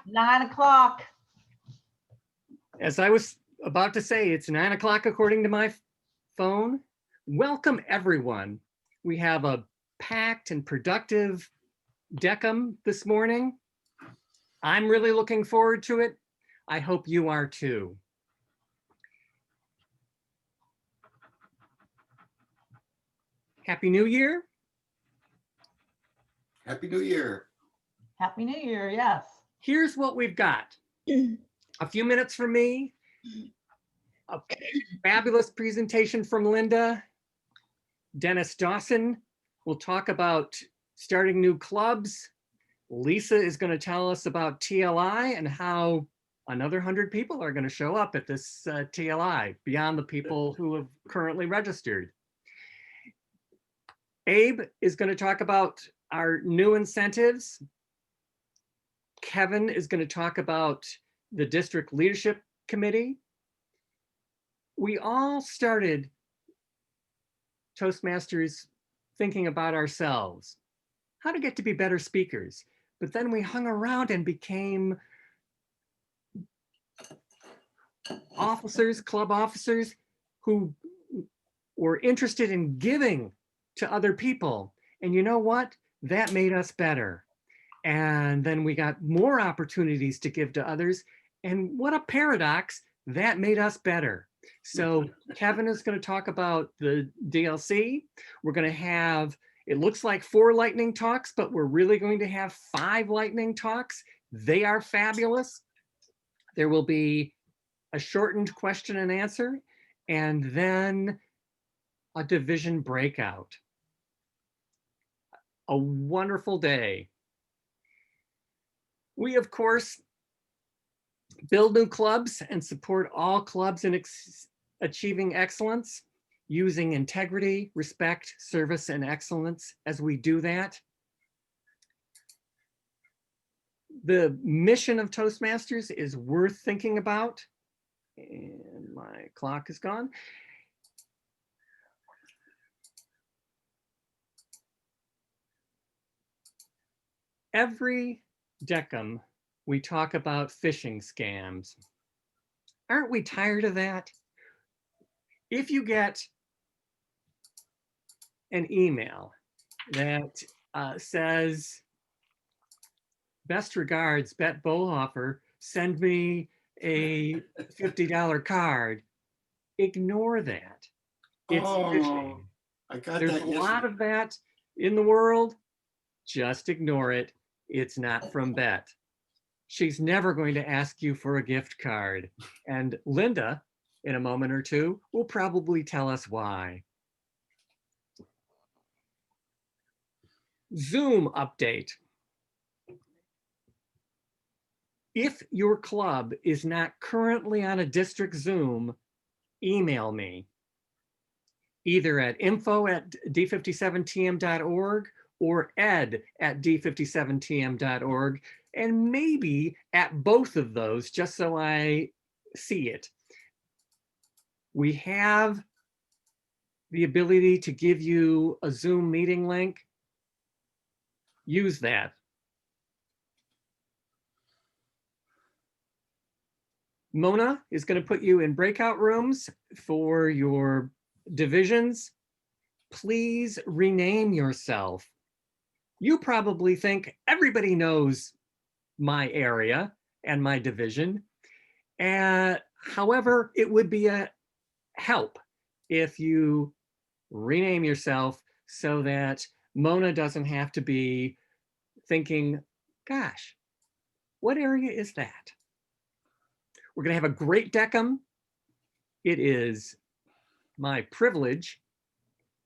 9 o'clock. As I was about to say, it's 9 o'clock according to my phone. Welcome, everyone. We have a packed and productive DECM this morning. I'm really looking forward to it. I hope you are too. Happy New Year. Happy New Year. Happy New Year, yes. Here's what we've got. A few minutes from me, a fabulous presentation from Linda. Dennis Dawson will talk about starting new clubs. Lisa is going to tell us about TLI and how another 100 people are going to show up at this TLI beyond the people who have currently registered. Abe is going to talk about our new incentives. Kevin is going to talk about the district leadership committee. We all started Toastmasters thinking about ourselves, how to get to be better speakers. But then we hung around and became officers, club officers who were interested in giving to other people. And you know what? That made us better. And then we got more opportunities to give to others. And what a paradox, that made us better. So Kevin is going to talk about the DLC. We're going to have, it looks like 4 lightning talks, but we're really going to have 5 lightning talks. They are fabulous. There will be a shortened question and answer, and then a division breakout. A wonderful day. We, of course, build new clubs and support all clubs in achieving excellence, using integrity, respect, service, and excellence as we do that. The mission of Toastmasters is worth thinking about. And my clock is gone. Every DECM, we talk about phishing scams. Aren't we tired of that? If you get an email that says, best regards, Bet Bohlhofer, send me a $50 card, ignore that. It's phishing. There's a lot of that in the world. Just ignore it. It's not from Bet. She's never going to ask you for a gift card. And Linda, in a moment or two, will probably tell us why. Zoom update. If your club is not currently on a district Zoom, email me, either at info@d57tm.org or ed@d57tm.org, and maybe at both of those, just so I see it. We have the ability to give you a Zoom meeting link. Use that. Mona is going to put you in breakout rooms for your divisions. Please rename yourself. You probably think everybody knows my area and my division. However, it would be a help if you rename yourself so that Mona doesn't have to be thinking, gosh, what area is that? We're going to have a great DECM. It is my privilege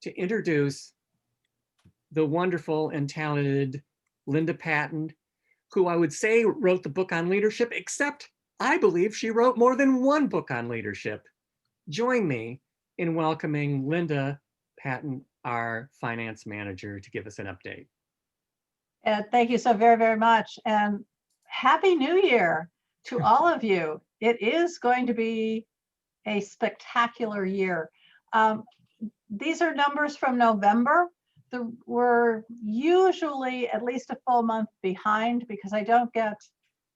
to introduce the wonderful and talented Linda Patton, who I would say wrote the book on leadership, except I believe she wrote more than one book on leadership. Join me in welcoming Linda Patton, our finance manager, to give us an update. Thank you so very, very much. And Happy New Year to all of you. It is going to be a spectacular year. These are numbers from November. we're usually at least a full month behind because I don't get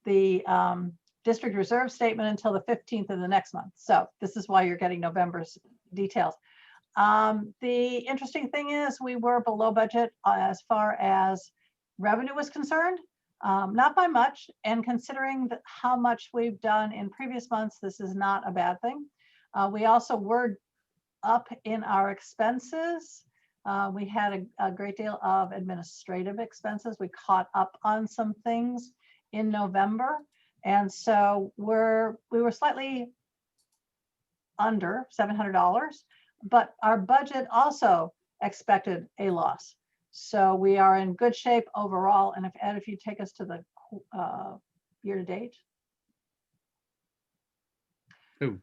the district reserve statement until the 15th of the next month. So this is why you're getting November's details. The interesting thing is we were below budget as far as revenue was concerned, not by much. And considering how much we've done in previous months, this is not a bad thing. We also were up in our expenses. We had a great deal of administrative expenses. We caught up on some things in November. And so we were slightly under $700, but our budget also expected a loss. So we are in good shape overall. And Ed, if you take us to the year to date. Oh.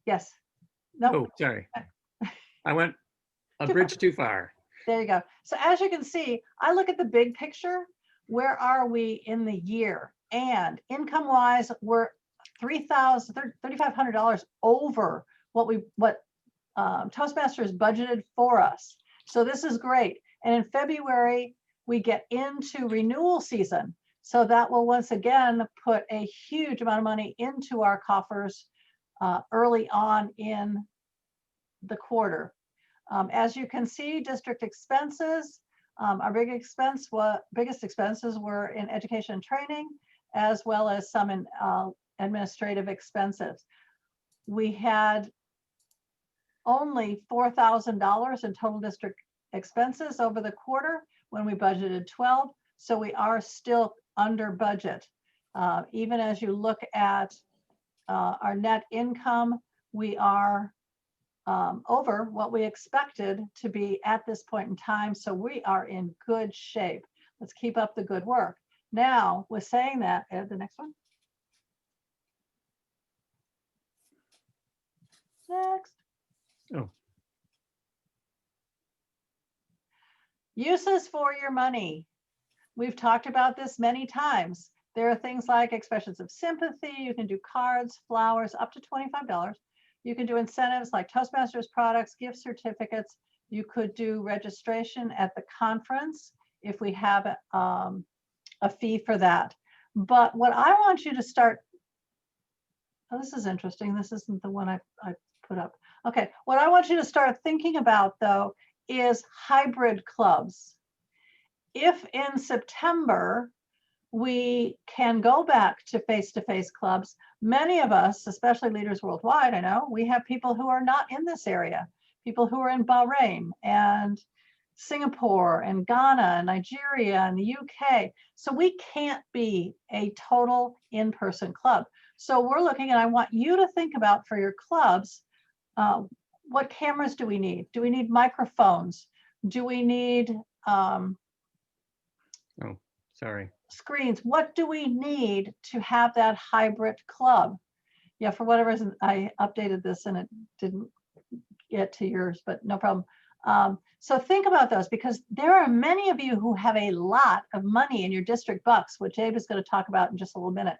Yes. No. Oh, sorry. I went a bridge too far. There you go. So as you can see, I look at the big picture. Where are we in the year? And income wise, we're $3,500 over what Toastmasters budgeted for us. So this is great. And in February, we get into renewal season. So that will once again put a huge amount of money into our coffers early on in the quarter. As you can see, district expenses, our biggest expenses were in education and training, as well as some in administrative expenses. We had only $4,000 in total district expenses over the quarter when we budgeted 12. So we are still under budget. Even as you look at our net income, we are over what we expected to be at this point in time. So we are in good shape. Let's keep up the good work. Now, with saying that, Ed, the next one. Next. Oh. Uses for your money. We've talked about this many times. There are things like expressions of sympathy. You can do cards, flowers, up to $25. You can do incentives like Toastmasters products, gift certificates. You could do registration at the conference if we have a fee for that. But what I want you to start, oh, this is interesting. This isn't the one I put up. Okay, what I want you to start thinking about though is hybrid clubs. If in September we can go back to face-to-face clubs, many of us, especially leaders worldwide, I know, we have people who are not in this area, people who are in Bahrain and Singapore and Ghana and Nigeria and the UK. So we can't be a total in-person club. So we're looking, and I want you to think about for your clubs, what cameras do we need? Do we need microphones? Do we need screens? What do we need to have that hybrid club? Yeah, for whatever reason, I updated this and it didn't get to yours, but no problem. So think about those, because there are many of you who have a lot of money in your district bucks, which Abe is going to talk about in just a little minute.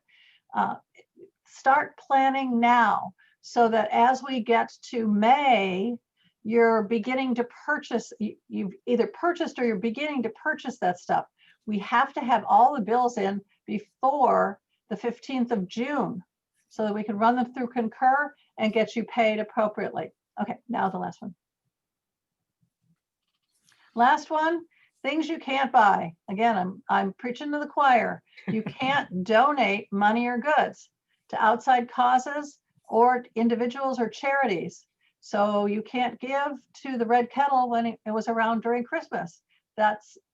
Start planning now so that as we get to May, you're beginning to purchase, you've either purchased or you're beginning to purchase that stuff. We have to have all the bills in before the 15th of June so that we can run them through Concur and get you paid appropriately. Okay, now the last one. Last one, things you can't buy. Again, I'm preaching to the choir. You can't donate money or goods to outside causes or individuals or charities. So you can't give to the Red Kettle when it was around during Christmas.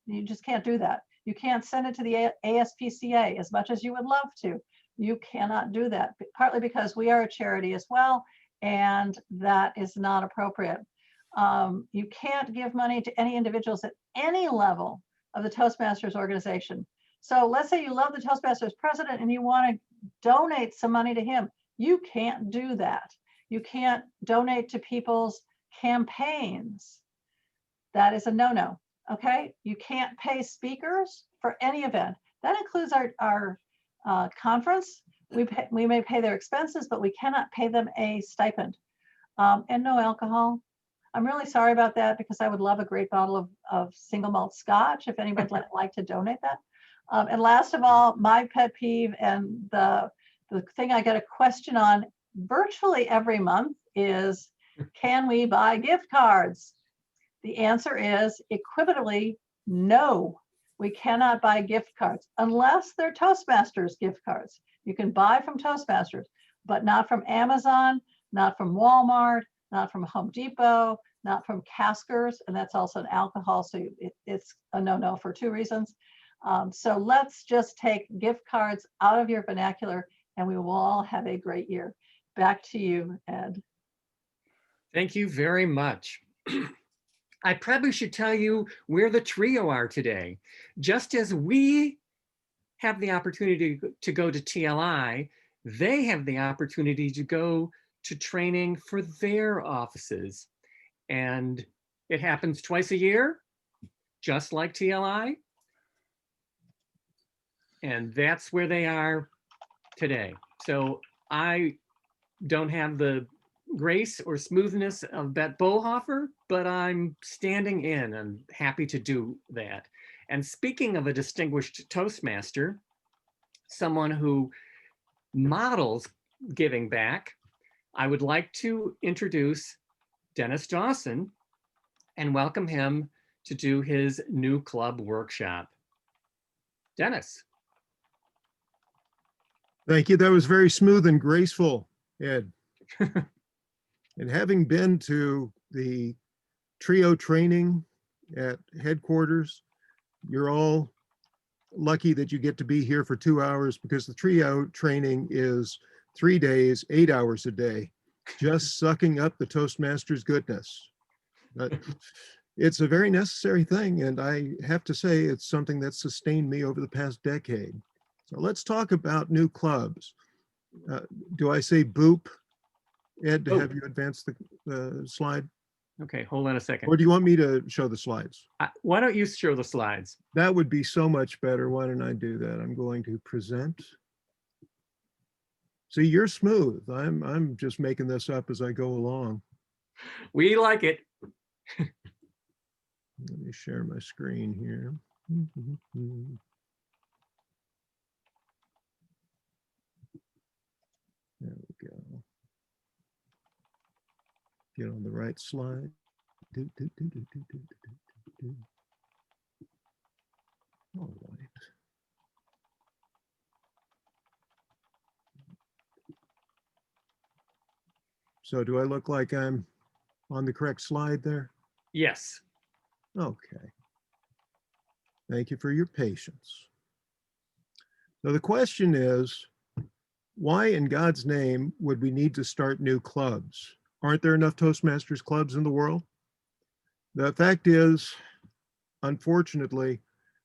You just can't do that. You can't send it to the ASPCA as much as you would love to. You cannot do that, partly because we are a charity as well, and that is not appropriate. You can't give money to any individuals at any level of the Toastmasters organization. So let's say you love the Toastmasters president and you want to donate some money to him. You can't do that. You can't donate to people's campaigns. That is a no-no, okay? You can't pay speakers for any event. That includes our conference. We may pay their expenses, but we cannot pay them a stipend. And no alcohol. I'm really sorry about that because I would love a great bottle of single malt scotch if anybody would like to donate that. And last of all, my pet peeve and the thing I get a question on virtually every month is, can we buy gift cards? The answer is equivocally, no, we cannot buy gift cards unless they're Toastmasters gift cards. You can buy from Toastmasters, but not from Amazon, not from Walmart, not from Home Depot, not from Caskers, and that's also an alcohol, so it's a no-no for two reasons. So let's just take gift cards out of your vernacular and we will all have a great year. Back to you, Ed. Thank you very much. I probably should tell you where the trio are today. Just as we have the opportunity to go to TLI, they have the opportunity to go to training for their offices. And it happens twice a year, just like TLI. And that's where they are today. So I don't have the grace or smoothness of Bette Bohlhofer, but I'm standing in. I'm happy to do that. And speaking of a distinguished Toastmaster, someone who models giving back, I would like to introduce Dennis Dawson and welcome him to do his new club workshop. Dennis. Thank you. That was very smooth and graceful, Ed. And having been to the trio training at headquarters, you're all lucky that you get to be here for 2 hours because the trio training is 3 days, 8 hours a day, just sucking up the Toastmasters goodness. But it's a very necessary thing. And I have to say, it's something that sustained me over the past decade. So let's talk about new clubs. Do I say boop, Ed, to have you advance the slide? Okay, hold on a second. Or do you want me to show the slides? Why don't you show the slides? That would be so much better. Why don't I do that? I'm going to present. See, you're smooth. I'm just making this up as I go along. We like it. Let me share my screen here. There we go. Get on the right slide. All right. So do I look like I'm on the correct slide there? Yes. Okay. Thank you for your patience. So the question is, why in God's name would we need to start new clubs? Aren't there enough Toastmasters clubs in the world? The fact is, unfortunately,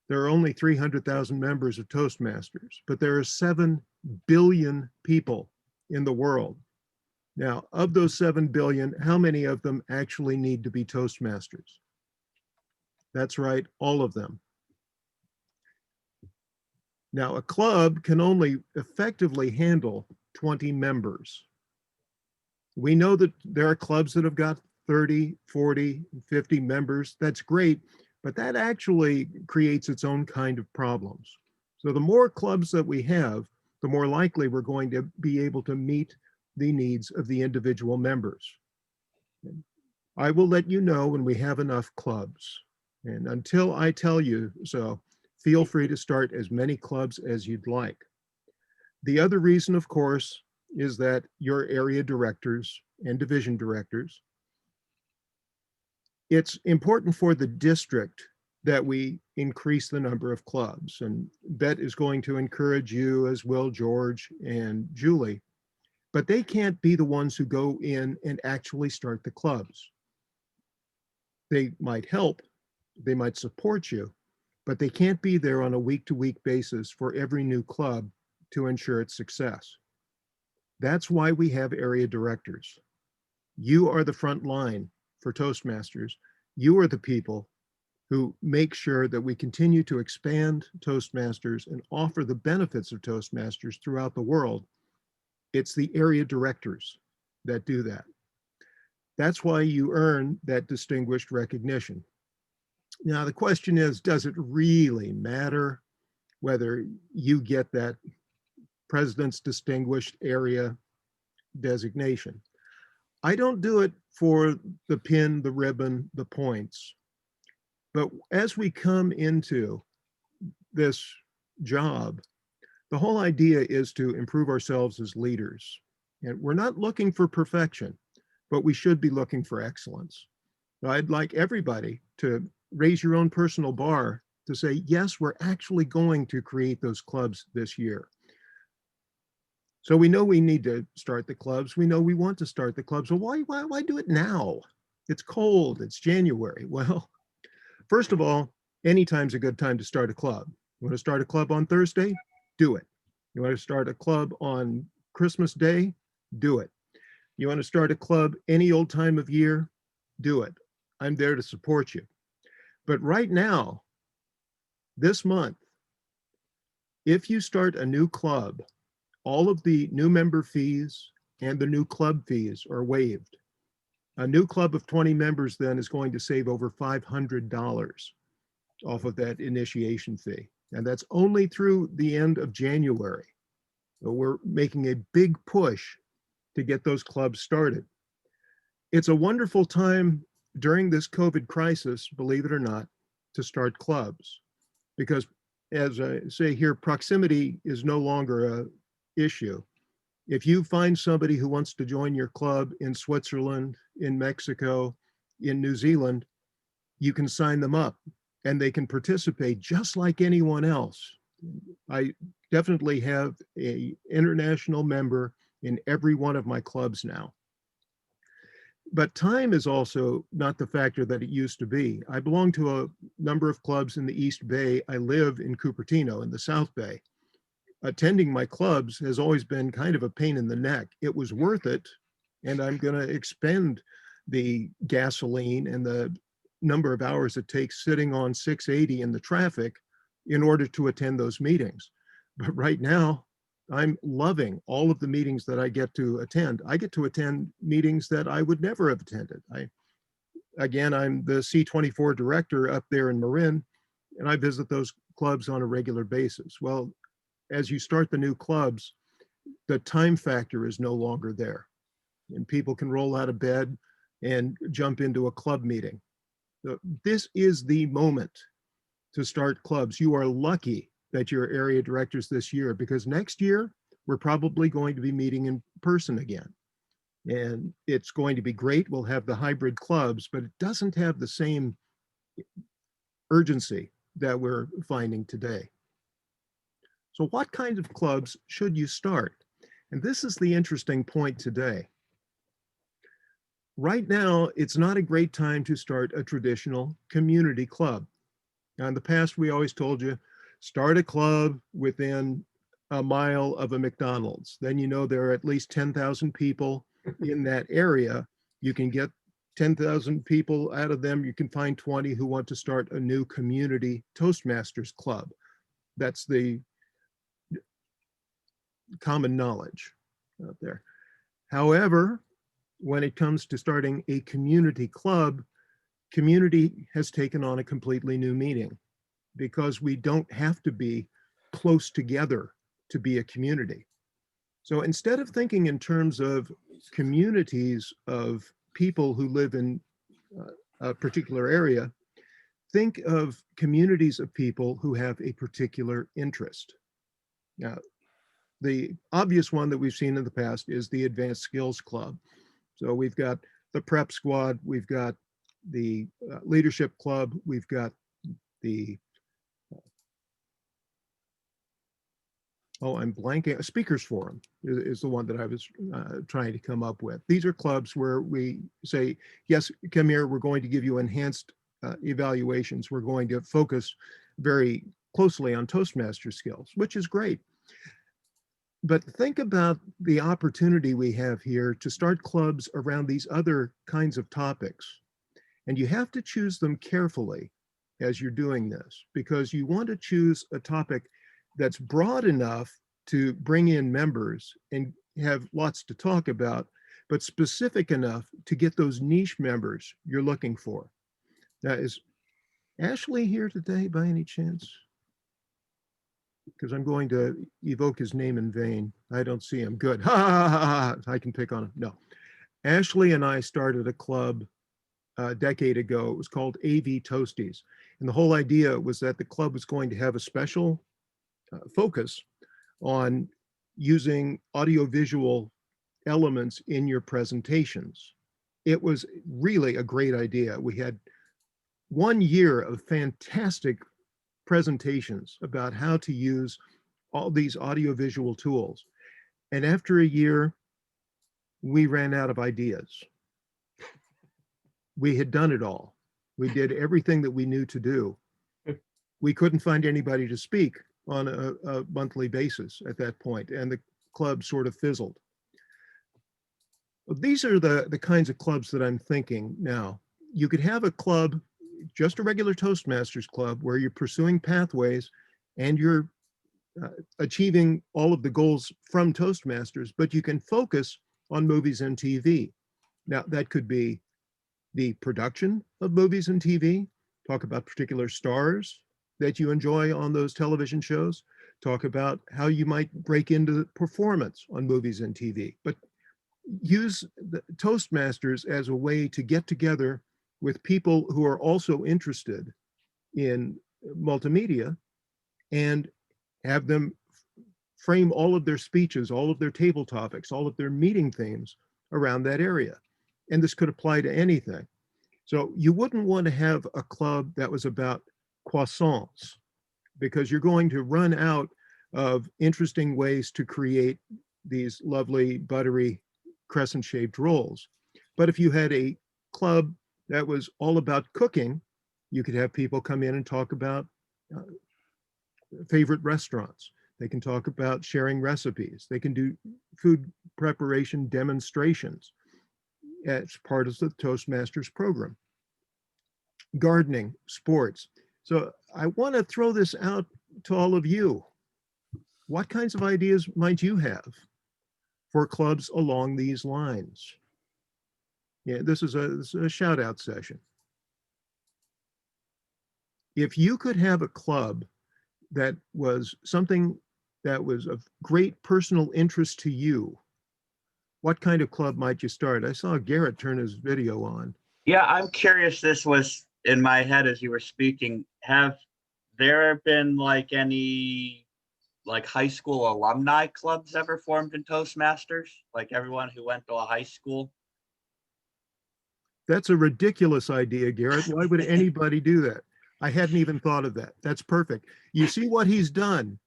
there are only 300,000 members of Toastmasters, but there are 7 billion people in the world. Now, of those 7 billion, how many of them actually need to be Toastmasters? That's right, all of them. Now, a club can only effectively handle 20 members. We know that there are clubs that have got 30, 40, 50 members. That's great, but that actually creates its own kind of problems. So the more clubs that we have, the more likely we're going to be able to meet the needs of the individual members. I will let you know when we have enough clubs. And until I tell you so, feel free to start as many clubs as you'd like. The other reason, of course, is that your area directors and division directors, it's important for the district that we increase the number of clubs. And Bette is going to encourage you, as will George and Julie, but they can't be the ones who go in and actually start the clubs. They might help, they might support you, but they can't be there on a week-to-week basis for every new club to ensure its success. That's why we have area directors. You are the front line for Toastmasters. You are the people who make sure that we continue to expand Toastmasters and offer the benefits of Toastmasters throughout the world. It's the area directors that do that. That's why you earn that distinguished recognition. Now, the question is, does it really matter whether you get that President's Distinguished Area designation? I don't do it for the pin, the ribbon, the points. But as we come into this job, the whole idea is to improve ourselves as leaders. And we're not looking for perfection, but we should be looking for excellence. I'd like everybody to raise your own personal bar to say, yes, we're actually going to create those clubs this year. So we know we need to start the clubs. We know we want to start the clubs. Well, why do it now? It's cold, it's January. Well, first of all, anytime's a good time to start a club. You want to start a club on Thursday? Do it. You want to start a club on Christmas Day? Do it. You want to start a club any old time of year? Do it. I'm there to support you. But right now, this month, if you start a new club, all of the new member fees and the new club fees are waived. A new club of 20 members then is going to save over $500 off of that initiation fee. And that's only through the end of January. So we're making a big push to get those clubs started. It's a wonderful time during this COVID crisis, believe it or not, to start clubs. Because as I say here, proximity is no longer an issue. If you find somebody who wants to join your club in Switzerland, in Mexico, in New Zealand, you can sign them up and they can participate just like anyone else. I definitely have an international member in every one of my clubs now. But time is also not the factor that it used to be. I belong to a number of clubs in the East Bay. I live in Cupertino in the South Bay. Attending my clubs has always been kind of a pain in the neck. It was worth it, and I'm going to expend the gasoline and the number of hours it takes sitting on 680 in the traffic in order to attend those meetings. But right now, I'm loving all of the meetings that I get to attend. I get to attend meetings that I would never have attended. I'm the C24 director up there in Marin, and I visit those clubs on a regular basis. Well, as you start the new clubs, the time factor is no longer there. And people can roll out of bed and jump into a club meeting. So this is the moment to start clubs. You are lucky that you're area directors this year, because next year, we're probably going to be meeting in person again. And it's going to be great. We'll have the hybrid clubs, but it doesn't have the same urgency that we're finding today. So what kinds of clubs should you start? And this is the interesting point today. Right now, it's not a great time to start a traditional community club. Now, in the past, we always told you, start a club within a mile of a McDonald's. Then you know there are at least 10,000 people in that area. You can get 10,000 people out of them. You can find 20 who want to start a new community Toastmasters club. That's the common knowledge out there. However, when it comes to starting a community club, community has taken on a completely new meaning, because we don't have to be close together to be a community. So instead of thinking in terms of communities of people who live in a particular area, think of communities of people who have a particular interest. Now, the obvious one that we've seen in the past is the Advanced Skills Club. So we've got the Prep Squad, we've got the Leadership Club, we've got the, I'm blanking, Speakers Forum is the one that I was trying to come up with. These are clubs where we say, yes, come here, we're going to give you enhanced evaluations. We're going to focus very closely on Toastmaster skills, which is great. But think about the opportunity we have here to start clubs around these other kinds of topics. And you have to choose them carefully as you're doing this, because you want to choose a topic that's broad enough to bring in members and have lots to talk about, but specific enough to get those niche members you're looking for. Now, is Ashley here today by any chance? Because I'm going to evoke his name in vain. I don't see him. Good. Ha ha ha ha. I can pick on him. No. Ashley and I started a club a decade ago. It was called AV Toasties. And the whole idea was that the club was going to have a special focus on using audiovisual elements in your presentations. It was really a great idea. We had 1 year of fantastic presentations about how to use all these audiovisual tools. And after a year, we ran out of ideas. We had done it all. We did everything that we knew to do. We couldn't find anybody to speak on a monthly basis at that point, and the club sort of fizzled. These are the kinds of clubs that I'm thinking now. You could have a club, just a regular Toastmasters club, where you're pursuing pathways and you're achieving all of the goals from Toastmasters, but you can focus on movies and TV. Now, that could be the production of movies and TV, talk about particular stars that you enjoy on those television shows, talk about how you might break into performance on movies and TV, but use the Toastmasters as a way to get together with people who are also interested in multimedia and have them frame all of their speeches, all of their table topics, all of their meeting themes around that area. And this could apply to anything. So you wouldn't want to have a club that was about croissants, because you're going to run out of interesting ways to create these lovely, buttery, crescent-shaped rolls. But if you had a club that was all about cooking, you could have people come in and talk about favorite restaurants. They can talk about sharing recipes. They can do food preparation demonstrations as part of the Toastmasters program. Gardening, sports. So I want to throw this out to all of you. What kinds of ideas might you have for clubs along these lines? Yeah, this is a shout out session. If you could have a club that was something that was of great personal interest to you, what kind of club might you start? I saw Garrett turn his video on. Yeah, I'm curious. This was in my head as you were speaking. Have there been like any like high school alumni clubs ever formed in Toastmasters? Like everyone who went to a high school? That's a ridiculous idea, Garrett. Why would anybody do that? I hadn't even thought of that. That's perfect. You see what he's done?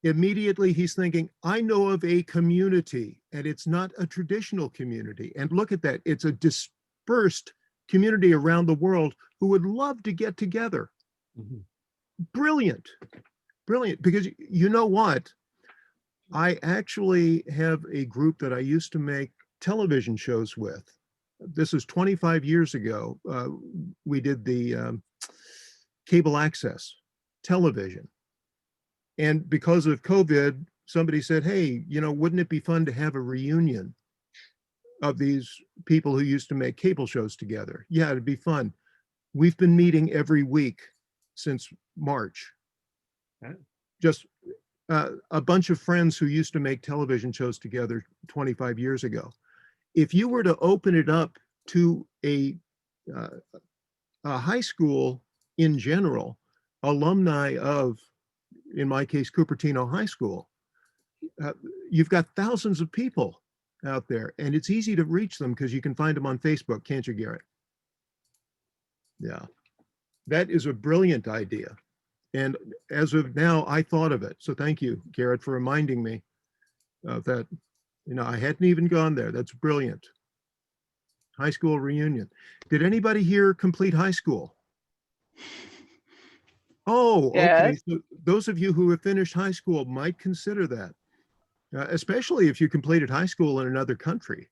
Immediately he's thinking, I know of a community, and it's not a traditional community. And look at that. It's a dispersed community around the world who would love to get together. Mm-hmm. Brilliant. Brilliant. Because you know what? I actually have a group that I used to make television shows with. This is 25 years ago. We did the cable access television. And because of COVID, somebody said, hey, you know, wouldn't it be fun to have a reunion of these people who used to make cable shows together? Yeah, it'd be fun. We've been meeting every week since March. Okay. Just a bunch of friends who used to make television shows together 25 years ago. If you were to open it up to a high school in general, alumni of, in my case, Cupertino High School, you've got thousands of people out there, and it's easy to reach them because you can find them on Facebook, can't you, Garrett? Yeah, that is a brilliant idea. And as of now, I thought of it. So thank you, Garrett, for reminding me of that. You know, I hadn't even gone there. That's brilliant. High school reunion. Did anybody here complete high school? Oh, okay. Yes. So those of you who have finished high school might consider that, especially if you completed high school in another country.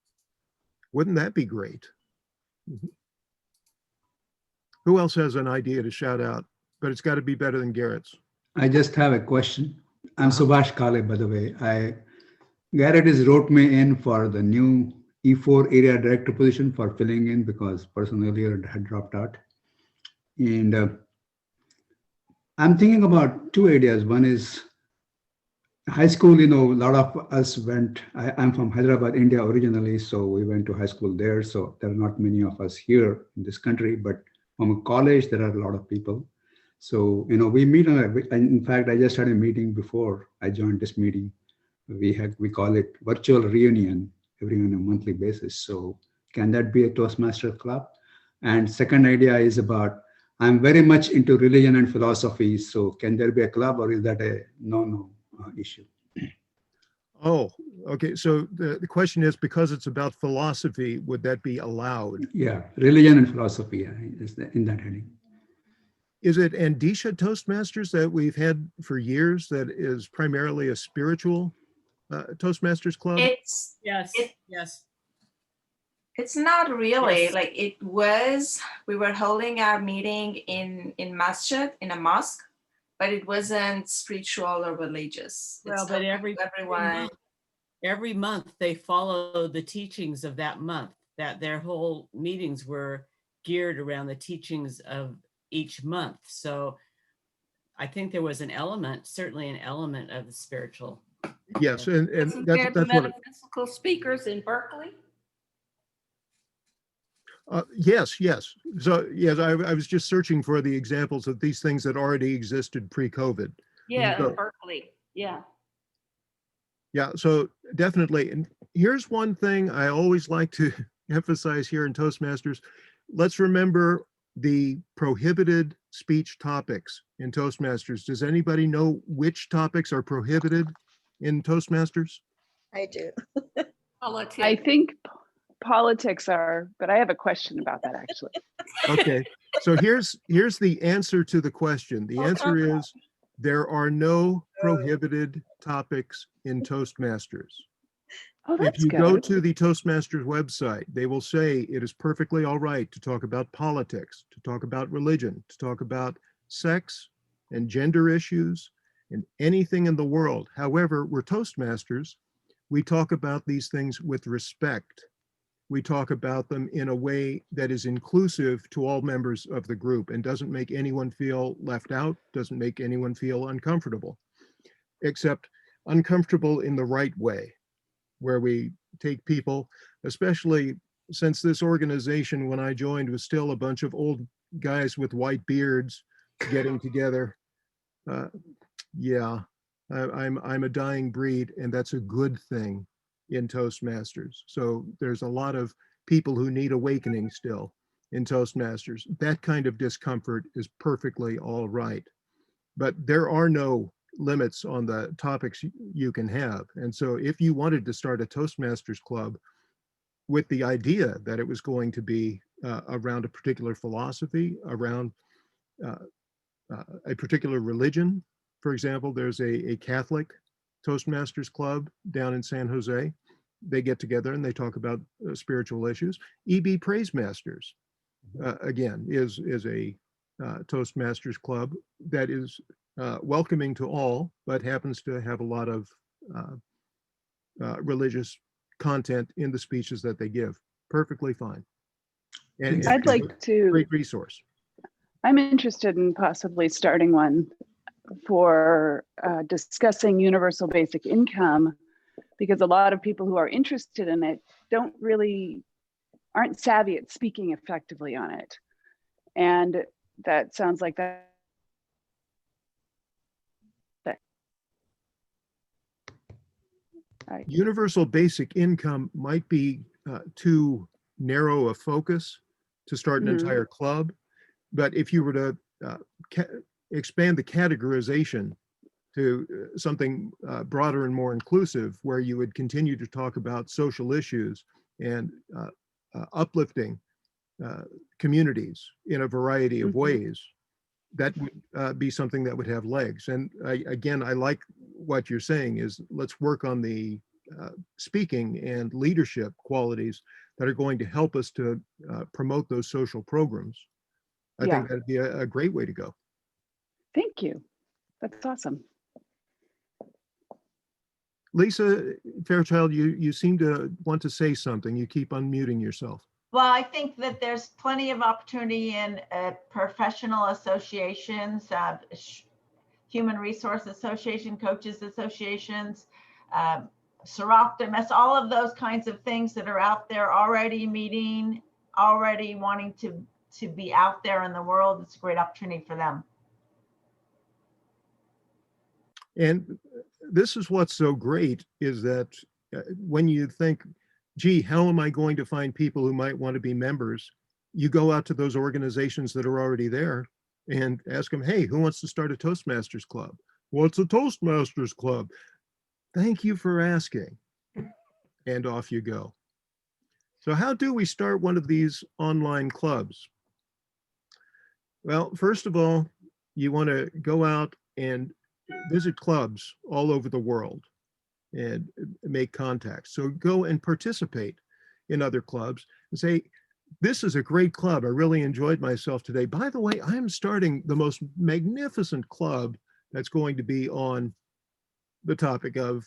Wouldn't that be great? Mm-hmm. Who else has an idea to shout out? But it's got to be better than Garrett's. I just have a question. I'm Subhash Kale, by the way. Garrett has wrote me in for the new E4 area director position for filling in because person earlier had dropped out. And I'm thinking about two ideas. One is high school, a lot of us went, I'm from Hyderabad, India originally, so we went to high school there. So there are not many of us here in this country, but from college, there are a lot of people. So, we meet in fact, I just had a meeting before I joined this meeting. We call it virtual reunion every on a monthly basis. So can that be a Toastmasters club? And second idea is about, I'm very much into religion and philosophy. So can there be a club or is that a no issue? Oh, okay. So the question is, because it's about philosophy, would that be allowed? Yeah, religion and philosophy is in that heading. Is it Andisha Toastmasters that we've had for years that is primarily a spiritual Toastmasters club? It's Yes, It- yes. it's not really Yes. like it was. We were holding our meeting in masjid, in a mosque, but it wasn't spiritual or religious. Well, It's but open every to everyone. every month they follow the teachings of that month, that their whole meetings were geared around the teachings of each month. So I think there was certainly an element of the spiritual. Yes, and Isn't there the that's what. metaphysical speakers in Berkeley? Yes. So yes, I was just searching for the examples of these things that already existed pre-COVID. Yeah, So- in Berkeley. Yeah. Yeah, so definitely. And here's one thing I always like to emphasize here in Toastmasters. Let's remember the prohibited speech topics in Toastmasters. Does anybody know which topics are prohibited in Toastmasters? I do. Politics. I think politics are, but I have a question about that actually. Okay, so here's the answer to the question. The answer is there are no prohibited topics in Toastmasters. Oh, If that's you go good. to the Toastmasters website, they will say it is perfectly all right to talk about politics, to talk about religion, to talk about sex and gender issues and anything in the world. However, we're Toastmasters. We talk about these things with respect. We talk about them in a way that is inclusive to all members of the group and doesn't make anyone feel left out, doesn't make anyone feel uncomfortable, except uncomfortable in the right way, where we take people, especially since this organization, when I joined, was still a bunch of old guys with white beards getting together. Yeah, I'm a dying breed, and that's a good thing in Toastmasters. So there's a lot of people who need awakening still in Toastmasters. That kind of discomfort is perfectly all right. But there are no limits on the topics you can have. And so if you wanted to start a Toastmasters club with the idea that it was going to be around a particular philosophy, around a particular religion, for example, there's a Catholic Toastmasters club down in San Jose. They get together and they talk about spiritual issues. EB Praise Masters, again, is a Toastmasters club that is welcoming to all, but happens to have a lot of religious content in the speeches that they give. Perfectly fine. And I'd like to, great resource. I'm interested in possibly starting one for discussing universal basic income, because a lot of people who are interested in it aren't savvy at speaking effectively on it. And that sounds like that. Universal basic income might be too narrow a focus to start an entire club. But if you were to expand the categorization to something broader and more inclusive, where you would continue to talk about social issues and uplifting communities in a variety of ways, that would be something that would have legs. And I like what you're saying is, let's work on the speaking and leadership qualities that are going to help us to promote those social programs. I think that'd be a great way to go. Thank you. That's awesome. Lisa Fairchild, you seem to want to say something. You keep unmuting yourself. Well, I think that there's plenty of opportunity in professional associations, human resource association, coaches associations, Seroptimus, all of those kinds of things that are out there already meeting, already wanting to be out there in the world. It's a great opportunity for them. And this is what's so great is that when you think, gee, how am I going to find people who might want to be members? You go out to those organizations that are already there and ask them, hey, who wants to start a Toastmasters club? What's a Toastmasters club? Thank you for asking. And off you go. So how do we start one of these online clubs? Well, first of all, you want to go out and visit clubs all over the world and make contacts. So go and participate in other clubs and say, this is a great club. I really enjoyed myself today. By the way, I'm starting the most magnificent club that's going to be on the topic of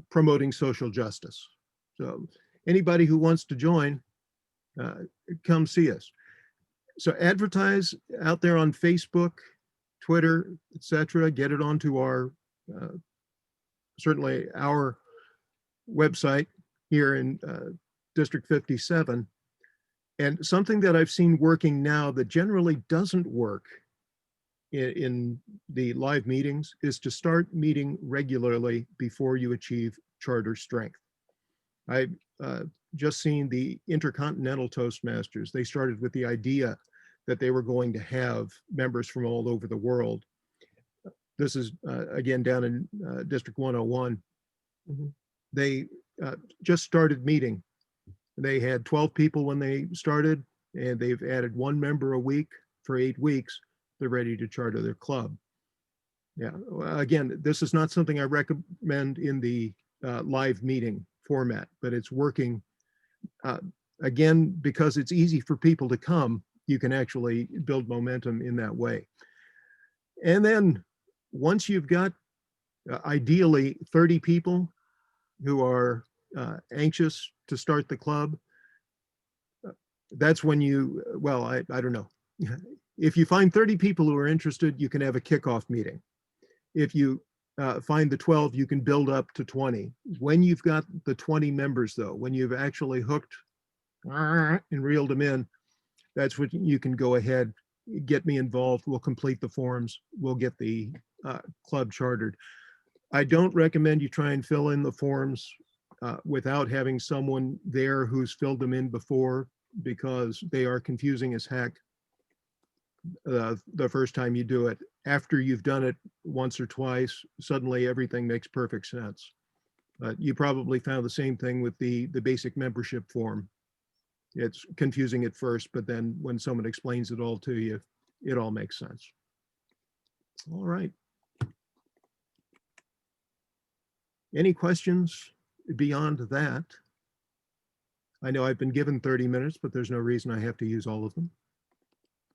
promoting social justice. So anybody who wants to join, come see us. So advertise out there on Facebook, Twitter, etc. Get it onto our, certainly our website here in District 57. And something that I've seen working now that generally doesn't work in the live meetings is to start meeting regularly before you achieve charter strength. I've just seen the Intercontinental Toastmasters. They started with the idea that they were going to have members from all over the world. This is, again, down in District 101. They just started meeting. They had 12 people when they started, and they've added 1 member a week for 8 weeks. They're ready to charter their club. Yeah, again, this is not something I recommend in the live meeting format, but it's working. Again, because it's easy for people to come, you can actually build momentum in that way. And then once you've got ideally 30 people who are anxious to start the club, that's when you, well, I don't know. If you find 30 people who are interested, you can have a kickoff meeting. If you find the 12, you can build up to 20. When you've got the 20 members though, when you've actually hooked and reeled them in, that's when you can go ahead, get me involved. We'll complete the forms. We'll get the club chartered. I don't recommend you try and fill in the forms without having someone there who's filled them in before, because they are confusing as heck the first time you do it. After you've done it once or twice, suddenly everything makes perfect sense. You probably found the same thing with the basic membership form. It's confusing at first, but then when someone explains it all to you, it all makes sense. All right. Any questions beyond that? I know I've been given 30 minutes, but there's no reason I have to use all of them.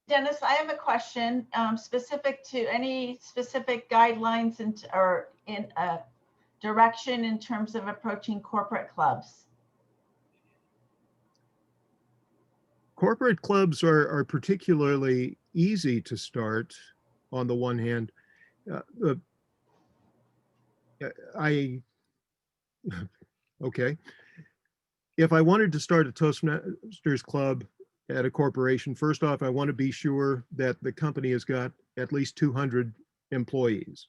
Dennis, I have a question specific to any specific guidelines or in direction in terms of approaching corporate clubs. Corporate clubs are particularly easy to start on the one hand. Okay. If I wanted to start a Toastmasters club at a corporation, first off, I want to be sure that the company has got at least 200 employees.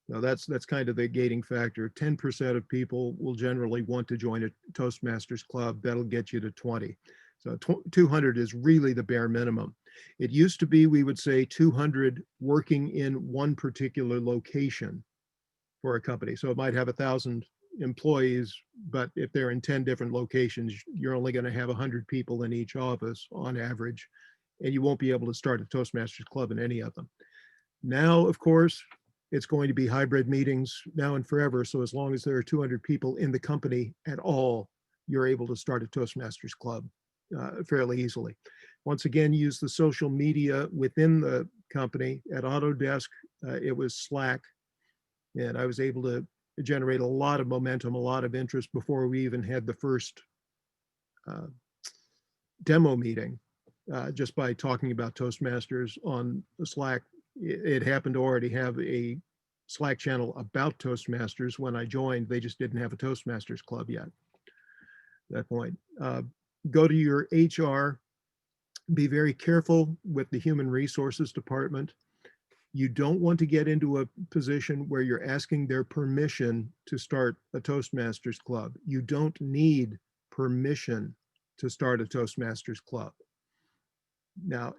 Now that's kind of the gating factor. 10% of people will generally want to join a Toastmasters club. That'll get you to 20. So 200 is really the bare minimum. It used to be, we would say 200 working in one particular location for a company. So it might have 1,000 employees, but if they're in 10 different locations, you're only going to have 100 people in each office on average, and you won't be able to start a Toastmasters club in any of them. Now, of course, it's going to be hybrid meetings now and forever. So as long as there are 200 people in the company at all, you're able to start a Toastmasters club fairly easily. Once again, use the social media within the company. At Autodesk, it was Slack, and I was able to generate a lot of momentum, a lot of interest before we even had the first demo meeting. Just by talking about Toastmasters on Slack, it happened to already have a Slack channel about Toastmasters when I joined. They just didn't have a Toastmasters club yet at that point. Go to your HR, be very careful with the human resources department. You don't want to get into a position where you're asking their permission to start a Toastmasters club. You don't need permission to start a Toastmasters club. Now,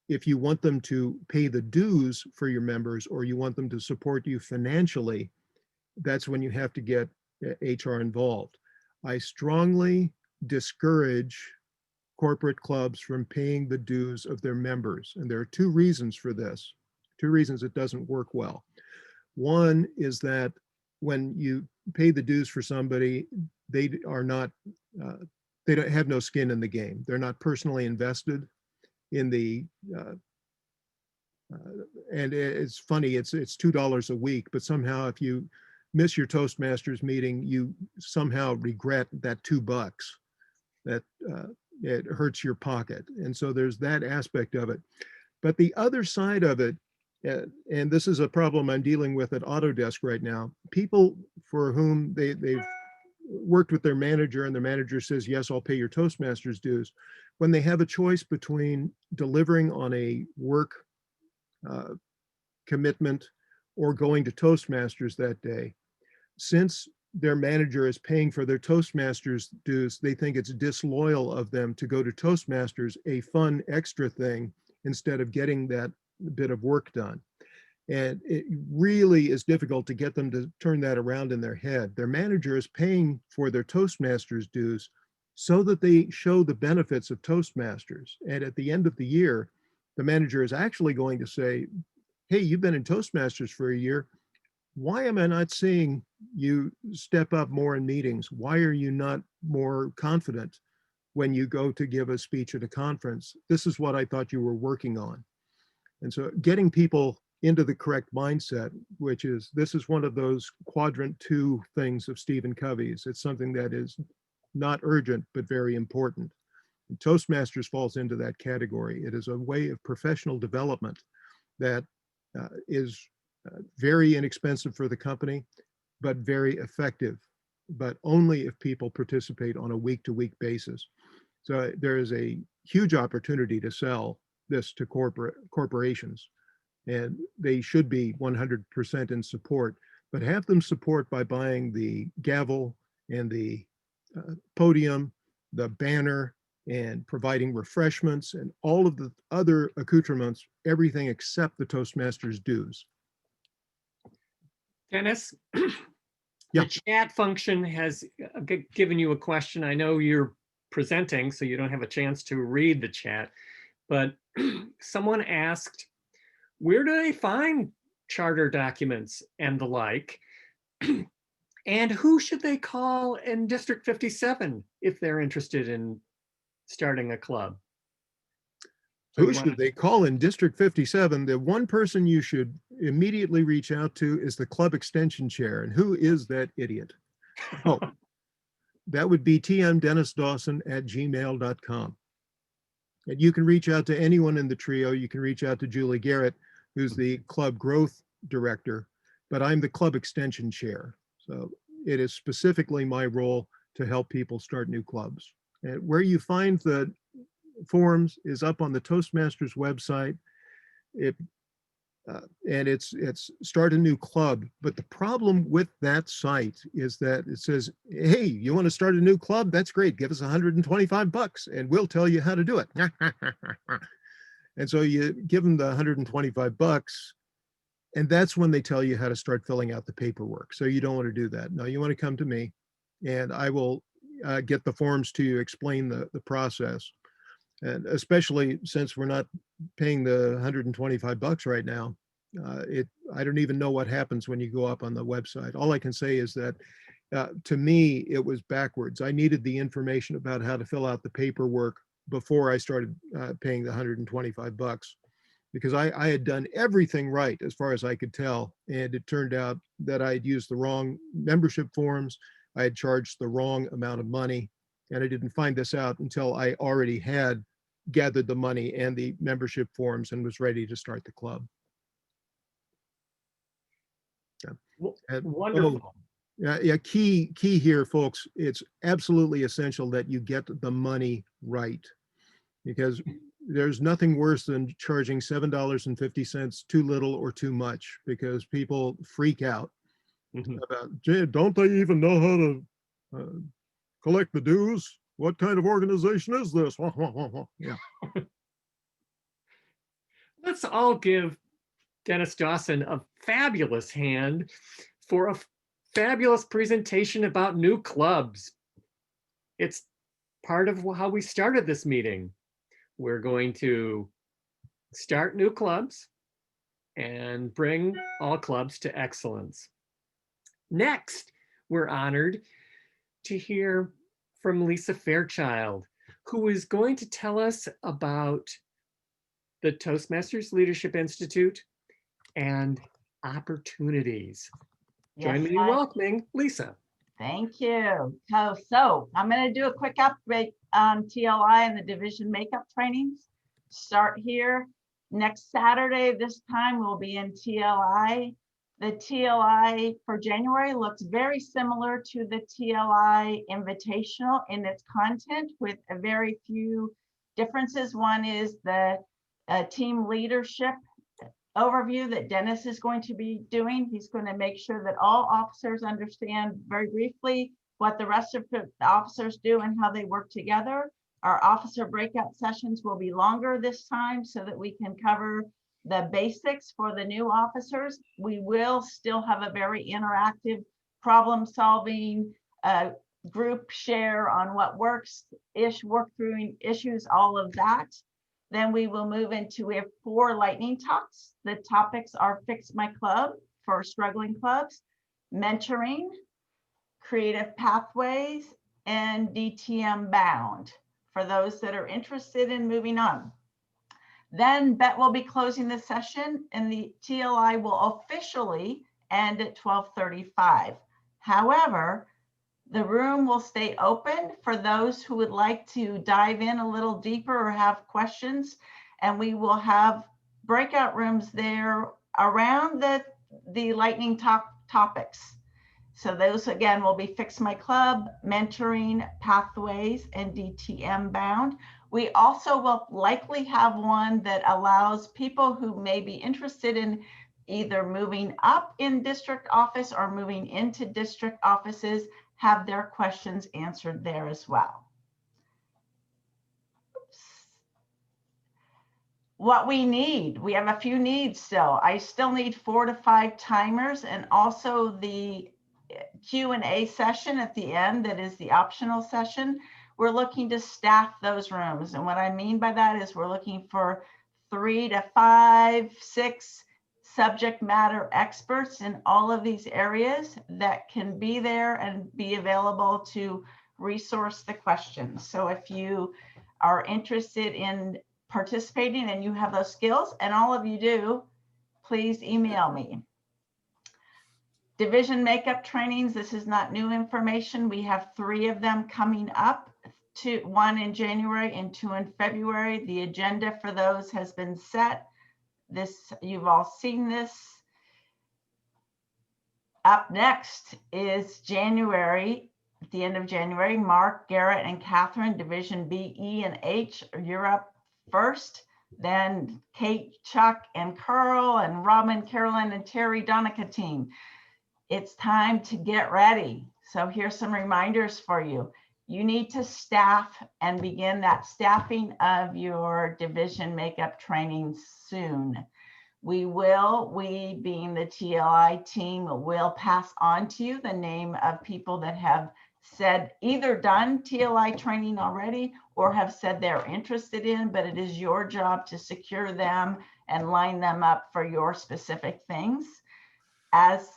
if you want them to pay the dues for your members, or you want them to support you financially, that's when you have to get HR involved. I strongly discourage corporate clubs from paying the dues of their members. And there are two reasons for this, two reasons it doesn't work well. One is that when you pay the dues for somebody, they are not, they don't have no skin in the game. They're not personally invested in the, and it's funny, it's $2 a week, but somehow if you miss your Toastmasters meeting, you somehow regret that $2 that it hurts your pocket. And so there's that aspect of it. But the other side of it, and this is a problem I'm dealing with at Autodesk right now, people for whom they've worked with their manager and the manager says, yes, I'll pay your Toastmasters dues. When they have a choice between delivering on a work commitment or going to Toastmasters that day, since their manager is paying for their Toastmasters dues, they think it's disloyal of them to go to Toastmasters, a fun extra thing, instead of getting that bit of work done. And it really is difficult to get them to turn that around in their head. Their manager is paying for their Toastmasters dues so that they show the benefits of Toastmasters. And at the end of the year, the manager is actually going to say, hey, you've been in Toastmasters for a year. Why am I not seeing you step up more in meetings? Why are you not more confident when you go to give a speech at a conference? This is what I thought you were working on. And so getting people into the correct mindset, which is, this is one of those quadrant 2 things of Stephen Covey's. It's something that is not urgent, but very important. And Toastmasters falls into that category. It is a way of professional development that is very inexpensive for the company, but very effective, but only if people participate on a week-to-week basis. So there is a huge opportunity to sell this to corporations, and they should be 100% in support, but have them support by buying the gavel and the podium, the banner, and providing refreshments and all of the other accoutrements, everything except the Toastmasters dues. Dennis, Yeah. the chat function has given you a question. I know you're presenting, so you don't have a chance to read the chat, but someone asked, where do they find charter documents and the like? And who should they call in District 57 if they're interested in starting a club? So Who should they call in District 57? The one person you should immediately reach out to is the club extension chair. And who is that idiot? Oh, that would be tmdennisdawson@gmail.com. And you can reach out to anyone in the trio. You can reach out to Julie Garrett, who's the club growth director, but I'm the club extension chair. So it is specifically my role to help people start new clubs. And where you find the forms is up on the Toastmasters website. And it's start a new club. But the problem with that site is that it says, hey, you want to start a new club? That's great. Give us $125 and we'll tell you how to do it. And so you give them the $125, and that's when they tell you how to start filling out the paperwork. So you don't want to do that. No, you want to come to me, and I will get the forms to you, explain the process. And especially since we're not paying the $125 right now, I don't even know what happens when you go up on the website. All I can say is that to me, it was backwards. I needed the information about how to fill out the paperwork before I started paying the $125. because I had done everything right as far as I could tell. And it turned out that I had used the wrong membership forms. I had charged the wrong amount of money. And I didn't find this out until I already had gathered the money and the membership forms and was ready to start the club. And- Wonderful. Yeah, key here, folks. It's absolutely essential that you get the money right, because there's nothing worse than charging $7.50 too little or too much, because people freak out about, gee, don't they even know how to collect the dues? What kind of organization is this? Yeah. Let's all give Dennis Dawson a fabulous hand for a fabulous presentation about new clubs. It's part of how we started this meeting. We're going to start new clubs and bring all clubs to excellence. Next, we're honored to hear from Lisa Fairchild, who is going to tell us about the Toastmasters Leadership Institute and opportunities. Join me in welcoming Lisa. Thank you. So I'm going to do a quick update on TLI and the division makeup trainings. Start here. Next Saturday, this time we'll be in TLI. The TLI for January looks very similar to the TLI Invitational in its content, with a very few differences. One is the team leadership overview that Dennis is going to be doing. He's going to make sure that all officers understand very briefly what the rest of the officers do and how they work together. Our officer breakout sessions will be longer this time so that we can cover the basics for the new officers. We will still have a very interactive problem solving group share on what works, work through issues, all of that. Then we will move into, we have 4 lightning talks. The topics are Fix My Club for struggling clubs, mentoring, creative pathways, and DTM bound for those that are interested in moving on. Then Bet will be closing the session and the TLI will officially end at 12:35. However, the room will stay open for those who would like to dive in a little deeper or have questions. And we will have breakout rooms there around the lightning topics. So those again will be Fix My Club, mentoring, pathways, and DTM bound. We also will likely have one that allows people who may be interested in either moving up in district office or moving into district offices have their questions answered there as well. Oops. What we need, we have a few needs still. I still need 4 to 5 timers, and also the Q&A session at the end that is the optional session. We're looking to staff those rooms. And what I mean by that is we're looking for 3 to 5, 6 subject matter experts in all of these areas that can be there and be available to resource the questions. So if you are interested in participating and you have those skills, and all of you do, please email me. Division makeup trainings, this is not new information. We have 3 of them coming up, 1 in January and 2 in February. The agenda for those has been set. This, you've all seen this. Up next is January, at the end of January, Mark, Garrett, and Catherine, Division B, E, and H, you're up first. Then Kate, Chuck, and Carl, and Robin, Carolyn, and Terry Donica team. It's time to get ready. So here's some reminders for you. You need to staff and begin that staffing of your division makeup training soon. We being the TLI team, will pass on to you the name of people that have said either done TLI training already or have said they're interested in, but it is your job to secure them and line them up for your specific things. As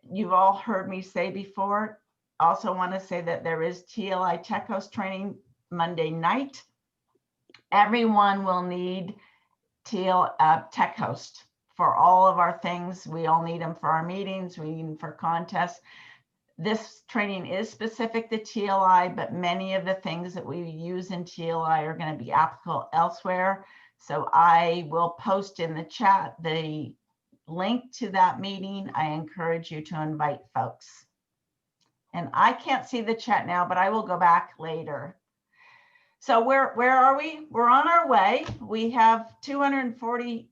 you've all heard me say before, also want to say that there is TLI Tech Host training Monday night. Everyone will need tech host for all of our things. We all need them for our meetings, we need them for contests. This training is specific to TLI, but many of the things that we use in TLI are going to be applicable elsewhere. So I will post in the chat the link to that meeting. I encourage you to invite folks. And I can't see the chat now, but I will go back later. So where are we? We're on our way. We have 240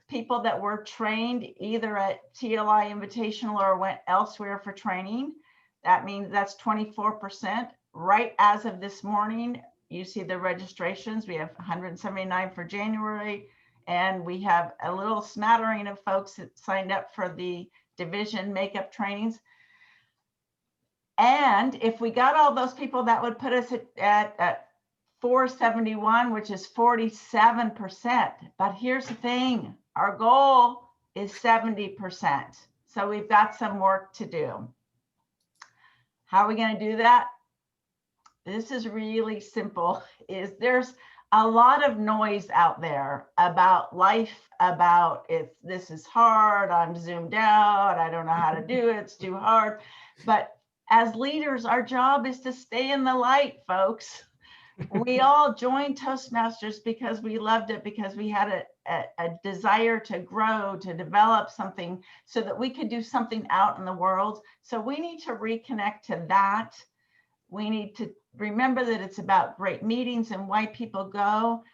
people that were trained either at TLI Invitational or went elsewhere for training. That means that's 24%. Right as of this morning, you see the registrations. We have 179 for January, and we have a little smattering of folks that signed up for the division makeup trainings. And if we got all those people, that would put us at 471, which is 47%. But here's the thing, our goal is 70%. So we've got some work to do. How are we going to do that? This is really simple. There's a lot of noise out there about life, about this is hard, I'm zoomed out, I don't know how to do it, it's too hard. But as leaders, our job is to stay in the light, folks. We all joined Toastmasters because we loved it, because we had a desire to grow, to develop something so that we could do something out in the world. So we need to reconnect to that. We need to remember that it's about great meetings and why people go,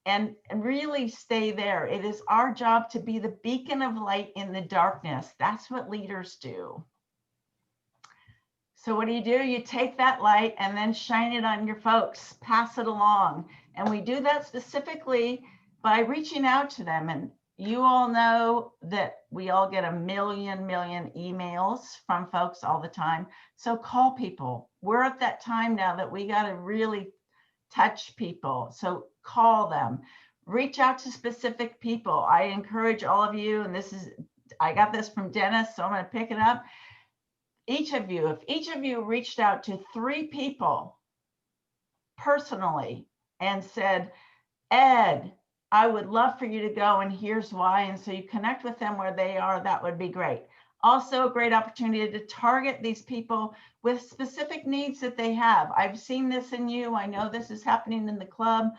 and really stay there. It is our job to be the beacon of light in the darkness. That's what leaders do. So what do? You take that light and then shine it on your folks, pass it along. And we do that specifically by reaching out to them. And you all know that we all get a million emails from folks all the time. So call people. We're at that time now that we got to really touch people. So call them, reach out to specific people. I encourage all of you, and I got this from Dennis, so I'm going to pick it up. Each of you, if each of you reached out to 3 people personally and said, Ed, I would love for you to go, and here's why. And so you connect with them where they are, that would be great. Also a great opportunity to target these people with specific needs that they have. I've seen this in you. I know this is happening in the club.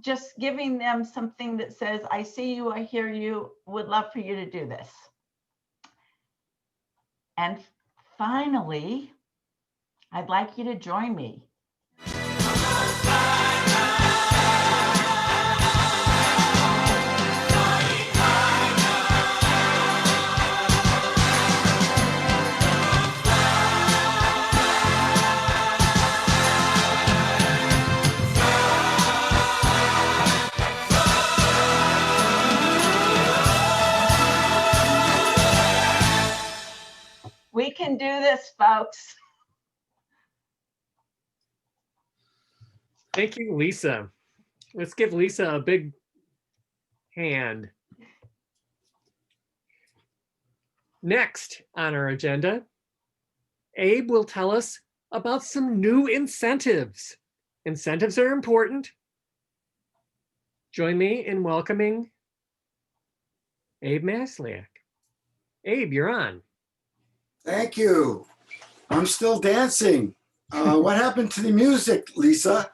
Just giving them something that says, I see you, I hear you, would love for you to do this. And finally, I'd like you to join me. We can do this, folks. Thank you, Lisa. Let's give Lisa a big hand. Next on our agenda, Abe will tell us about some new incentives. Incentives are important. Join me in welcoming Abe Masliak. Abe, you're on. Thank you. I'm still dancing. What happened to the music, Lisa?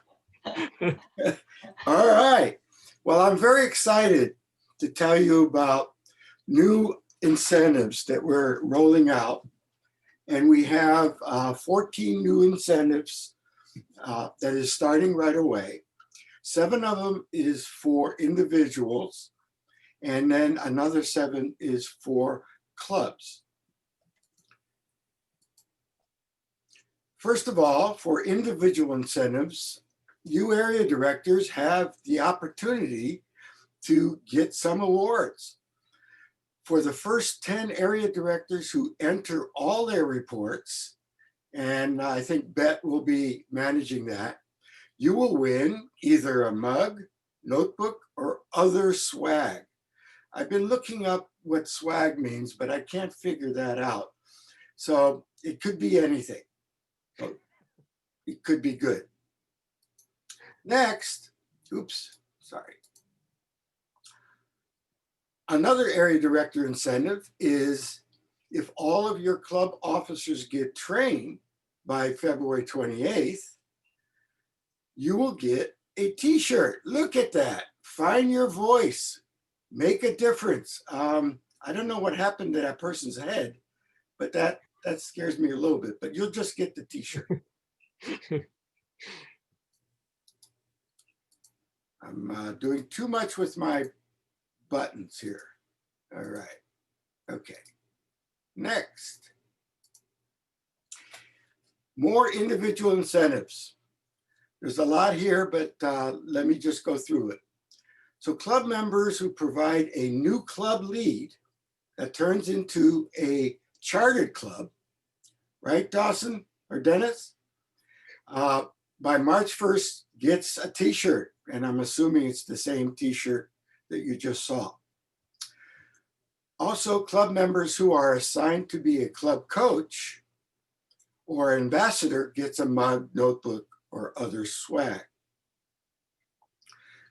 All right. Well, I'm very excited to tell you about new incentives that we're rolling out. And we have 14 new incentives that is starting right away. 7 of them is for individuals, and then another 7 is for clubs. First of all, for individual incentives, you area directors have the opportunity to get some awards. For the first 10 area directors who enter all their reports, and I think Bet will be managing that, you will win either a mug, notebook, or other swag. I've been looking up what swag means, but I can't figure that out. So it could be anything. It could be good. Next, oops, sorry. Another area director incentive is if all of your club officers get trained by February 28th, you will get a t-shirt. Look at that. Find your voice. Make a difference. I don't know what happened to that person's head, but that scares me a little bit, but you'll just get the t-shirt. I'm doing too much with my buttons here. All right. Okay. Next. More individual incentives. There's a lot here, but let me just go through it. So club members who provide a new club lead that turns into a chartered club, right, Dawson or Dennis? By March 1st gets a t-shirt, and I'm assuming it's the same t-shirt that you just saw. Also, club members who are assigned to be a club coach or ambassador gets a mug, notebook, or other swag.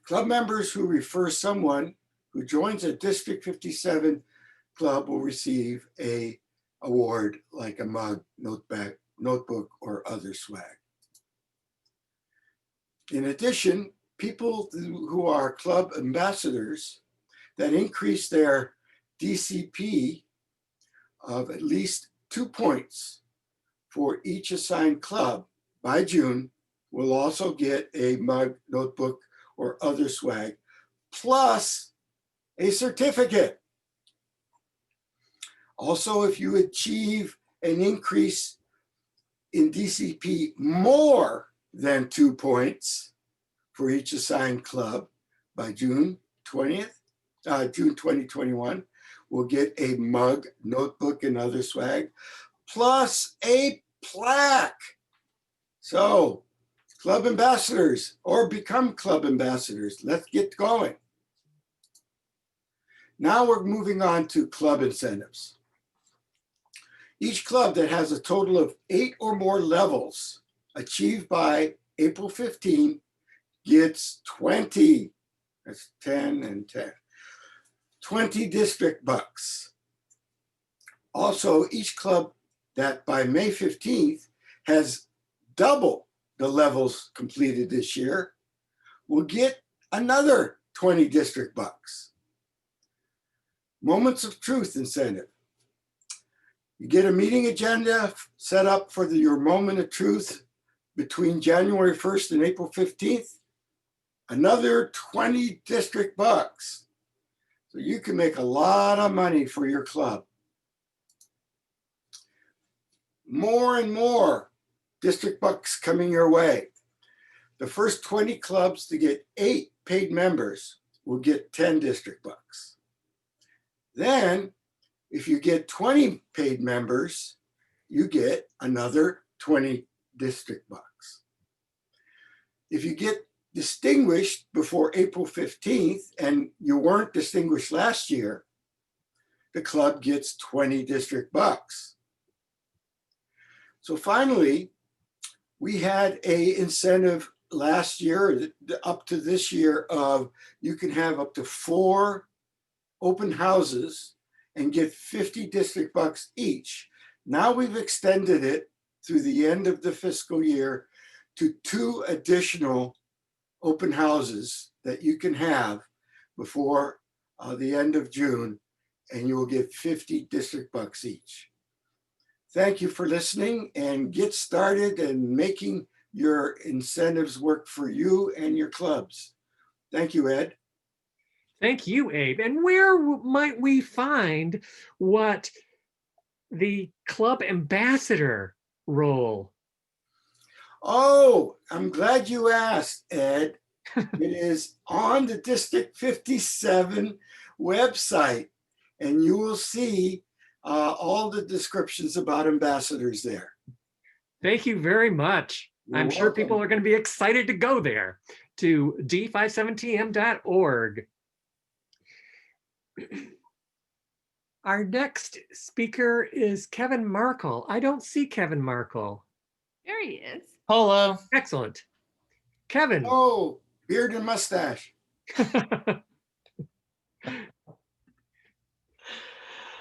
Club members who refer someone who joins a District 57 club will receive a award like a mug, notebook, or other swag. In addition, people who are club ambassadors that increase their DCP of at least 2 points for each assigned club by June will also get a mug, notebook, or other swag, plus a certificate. Also, if you achieve an increase in DCP more than 2 points for each assigned club by June 20th, June 2021, will get a mug, notebook, and other swag, plus a plaque. So, club ambassadors or become club ambassadors. Let's get going. Now we're moving on to club incentives. Each club that has a total of 8 or more levels achieved by April 15 gets 20, that's 10 and 10, 20 district bucks. Also, each club that by May 15th has double the levels completed this year will get another 20 district bucks. Moments of Truth incentive. You get a meeting agenda set up for your moment of truth between January 1st and April 15th, another 20 district bucks. So you can make a lot of money for your club. More and more district bucks coming your way. The first 20 clubs to get 8 paid members will get 10 district bucks. Then, if you get 20 paid members, you get another 20 district bucks. If you get distinguished before April 15th and you weren't distinguished last year, the club gets 20 district bucks. So finally, we had an incentive last year up to this year of you can have up to 4 open houses and get 50 district bucks each. Now we've extended it through the end of the fiscal year to 2 additional open houses that you can have before the end of June, and you will get 50 district bucks each. Thank you for listening, and get started and making your incentives work for you and your clubs. Thank you, Ed. Thank you, Abe. And where might we find what the club ambassador role? Oh, I'm glad you asked, Ed. It is on the District 57 website, and you will see all the descriptions about ambassadors there. Thank you very much. I'm sure people are going to be excited to go there to d57tm.org. Our next speaker is Kevin Markle. I don't see Kevin Markle. There he is. Hello. Excellent. Kevin. Oh, beard and mustache.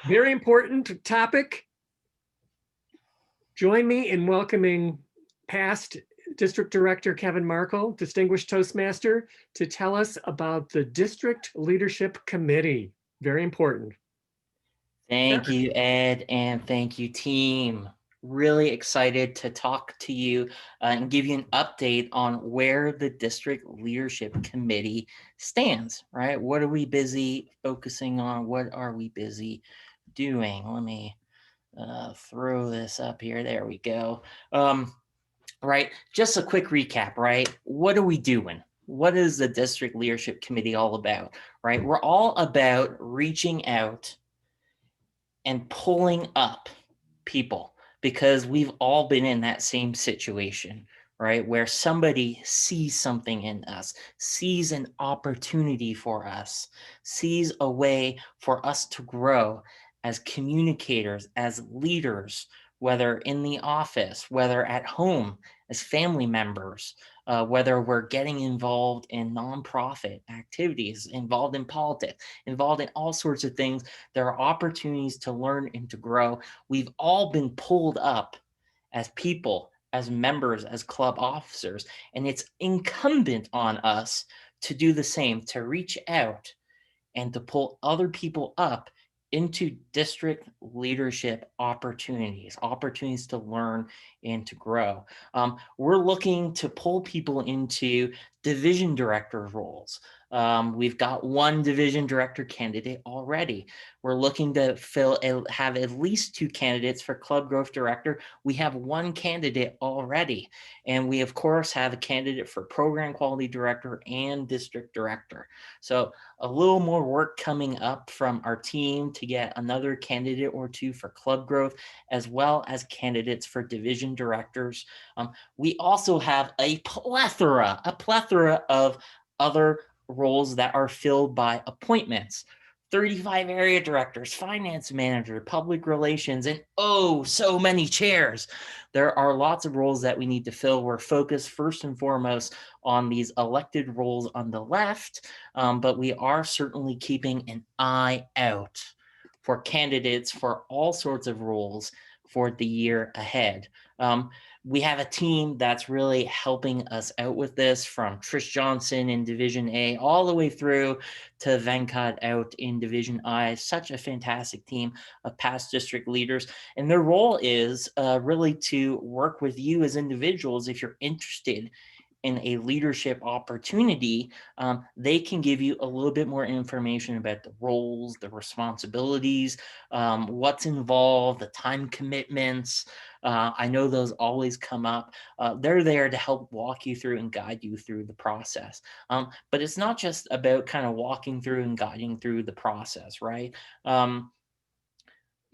Very important topic. Join me in welcoming past District Director Kevin Markle, Distinguished Toastmaster, to tell us about the District Leadership Committee. Very important. Thank you, Ed, and thank you, team. Really excited to talk to you and give you an update on where the District Leadership Committee stands, right? What are we busy focusing on? What are we busy doing? Let me throw this up here. There we go. Right, just a quick recap, right? What are we doing? What is the District Leadership Committee all about, right? We're all about reaching out and pulling up people because we've all been in that same situation, right? Where somebody sees something in us, sees an opportunity for us, sees a way for us to grow as communicators, as leaders, whether in the office, whether at home, as family members, whether we're getting involved in nonprofit activities, involved in politics, involved in all sorts of things. There are opportunities to learn and to grow. We've all been pulled up as people, as members, as club officers, and it's incumbent on us to do the same, to reach out and to pull other people up into district leadership opportunities to learn and to grow. We're looking to pull people into division director roles. We've got one division director candidate already. We're looking to have at least 2 candidates for club growth director. We have 1 candidate already. And we, of course, have a candidate for program quality director and district director. So a little more work coming up from our team to get another candidate or 2 for club growth, as well as candidates for division directors. We also have a plethora of other roles that are filled by appointments. 35 area directors, finance manager, public relations, and oh, so many chairs. There are lots of roles that we need to fill. We're focused first and foremost on these elected roles on the left, but we are certainly keeping an eye out for candidates for all sorts of roles for the year ahead. We have a team that's really helping us out with this, from Trish Johnson in Division A all the way through to Venkat out in Division I. Such a fantastic team of past district leaders. And their role is really to work with you as individuals. If you're interested in a leadership opportunity, they can give you a little bit more information about the roles, the responsibilities, what's involved, the time commitments. I know those always come up. They're there to help walk you through and guide you through the process. But it's not just about kind of walking through and guiding through the process, right? So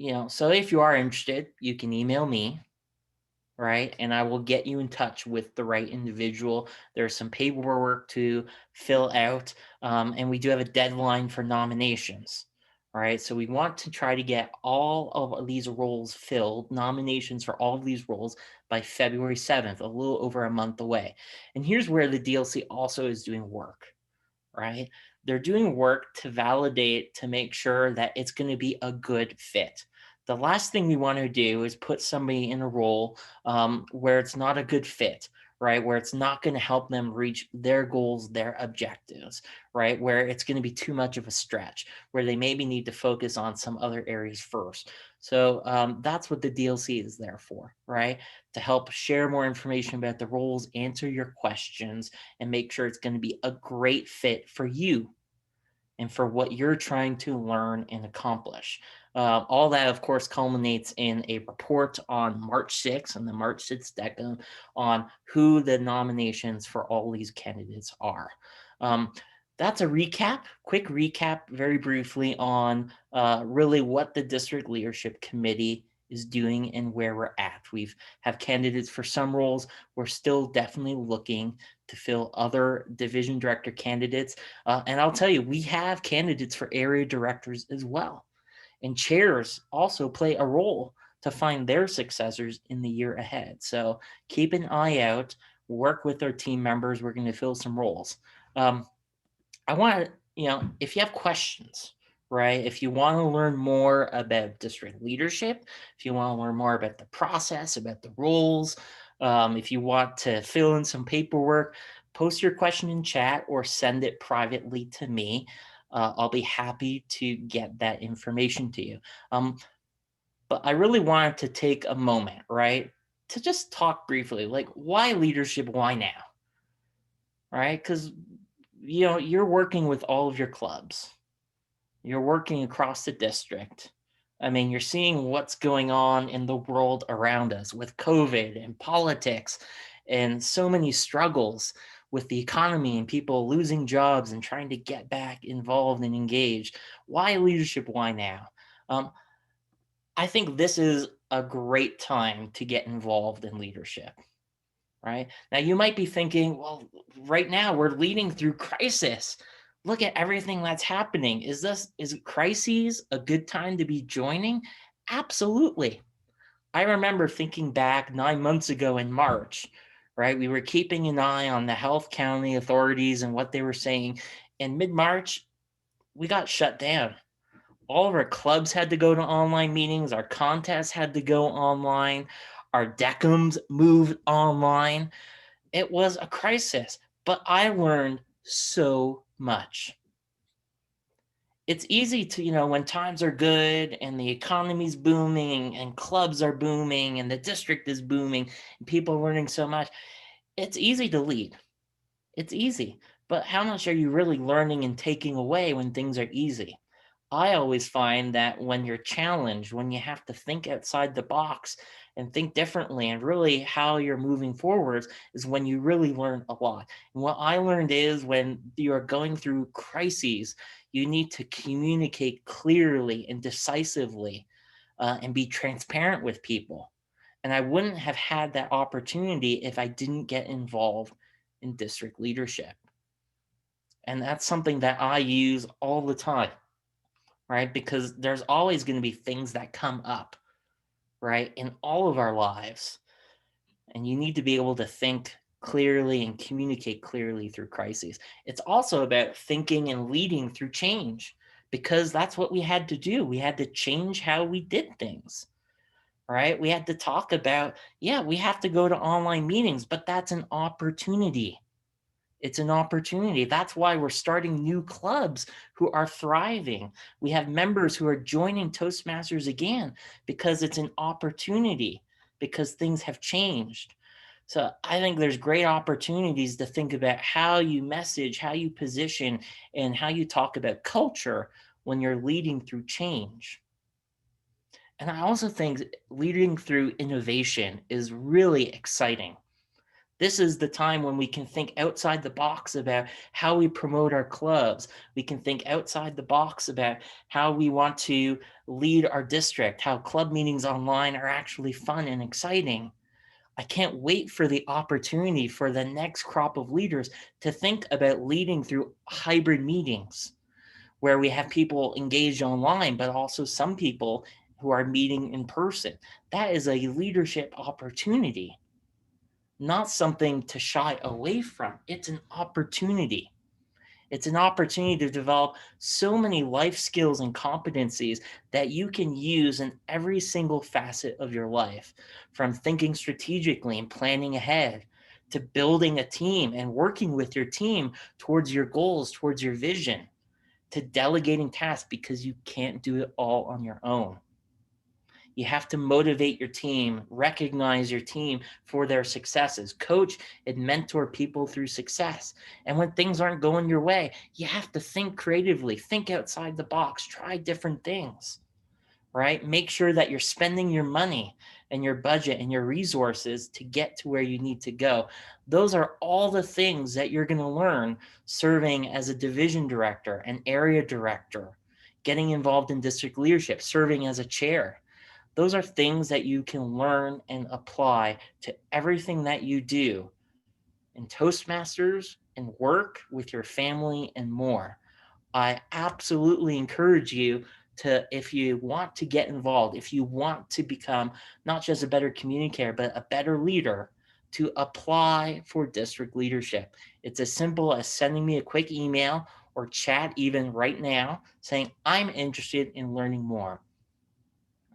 if you are interested, you can email me, right? And I will get you in touch with the right individual. There's some paperwork to fill out, and we do have a deadline for nominations, right? So we want to try to get all of these roles filled, nominations for all of these roles by February 7th, a little over a month away. And here's where the DLC also is doing work, right? They're doing work to validate, to make sure that it's going to be a good fit. The last thing we want to do is put somebody in a role where it's not a good fit, right? Where it's not going to help them reach their goals, their objectives, right? Where it's going to be too much of a stretch, where they maybe need to focus on some other areas first. So that's what the DLC is there for, right? To help share more information about the roles, answer your questions, and make sure it's going to be a great fit for you and for what you're trying to learn and accomplish. All that, of course, culminates in a report on March 6th and the March 6th DECM on who the nominations for all these candidates are. That's a recap, quick recap, very briefly on really what the District Leadership Committee is doing and where we're at. We've have candidates for some roles. We're still definitely looking to fill other division director candidates. And I'll tell you, we have candidates for area directors as well. And chairs also play a role to find their successors in the year ahead. So keep an eye out, work with our team members. We're going to fill some roles. I want to, if you have questions, right? If you want to learn more about district leadership, if you want to learn more about the process, about the roles, if you want to fill in some paperwork, post your question in chat or send it privately to me. I'll be happy to get that information to you. But I really wanted to take a moment, right, to just talk briefly, like, why leadership, why now, right? Because, you know, you're working with all of your clubs. You're working across the district. I mean, you're seeing what's going on in the world around us with COVID and politics and so many struggles with the economy and people losing jobs and trying to get back involved and engaged. Why leadership? Why now? I think this is a great time to get involved in leadership, right? Now, you might be thinking, well, right now we're leading through crisis. Look at everything that's happening. Is crises a good time to be joining? Absolutely. I remember thinking back 9 months ago in March, right? We were keeping an eye on the health county authorities and what they were saying. In mid-March, we got shut down. All of our clubs had to go to online meetings. Our contests had to go online. Our DECMs moved online. It was a crisis, but I learned so much. It's easy to, you know, when times are good and the economy's booming and clubs are booming and the district is booming and people are learning so much, it's easy to lead. It's easy. But how much are you really learning and taking away when things are easy? I always find that when you're challenged, when you have to think outside the box and think differently and really how you're moving forwards is when you really learn a lot. And what I learned is when you're going through crises, you need to communicate clearly and decisively and be transparent with people. And I wouldn't have had that opportunity if I didn't get involved in district leadership. And that's something that I use all the time, right? Because there's always going to be things that come up, right, in all of our lives. And you need to be able to think clearly and communicate clearly through crises. It's also about thinking and leading through change, because that's what we had to do. We had to change how we did things, right? We had to talk about, yeah, we have to go to online meetings, but that's an opportunity. It's an opportunity. That's why we're starting new clubs who are thriving. We have members who are joining Toastmasters again because it's an opportunity, because things have changed. So I think there's great opportunities to think about how you message, how you position, and how you talk about culture when you're leading through change. And I also think leading through innovation is really exciting. This is the time when we can think outside the box about how we promote our clubs. We can think outside the box about how we want to lead our district, how club meetings online are actually fun and exciting. I can't wait for the opportunity for the next crop of leaders to think about leading through hybrid meetings where we have people engaged online, but also some people who are meeting in person. That is a leadership opportunity. Not something to shy away from. It's an opportunity. It's an opportunity to develop so many life skills and competencies that you can use in every single facet of your life, from thinking strategically and planning ahead to building a team and working with your team towards your goals, towards your vision, to delegating tasks because you can't do it all on your own. You have to motivate your team, recognize your team for their successes, coach and mentor people through success. And when things aren't going your way, you have to think creatively, think outside the box, try different things, right? Make sure that you're spending your money and your budget and your resources to get to where you need to go. Those are all the things that you're going to learn serving as a division director, an area director, getting involved in district leadership, serving as a chair. Those are things that you can learn and apply to everything that you do in Toastmasters and work with your family and more. I absolutely encourage you to, if you want to get involved, if you want to become not just a better communicator, but a better leader, to apply for district leadership. It's as simple as sending me a quick email or chat even right now saying, I'm interested in learning more.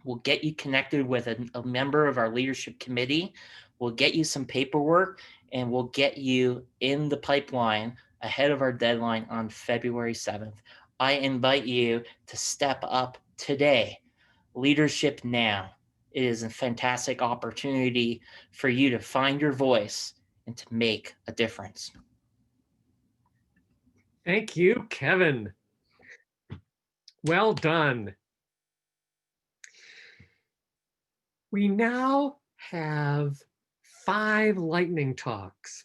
We'll get you connected with a member of our leadership committee. We'll get you some paperwork, and we'll get you in the pipeline ahead of our deadline on February 7th. I invite you to step up today. Leadership now. It is a fantastic opportunity for you to find your voice and to make a difference. Thank you, Kevin. Well done. We now have 5 lightning talks.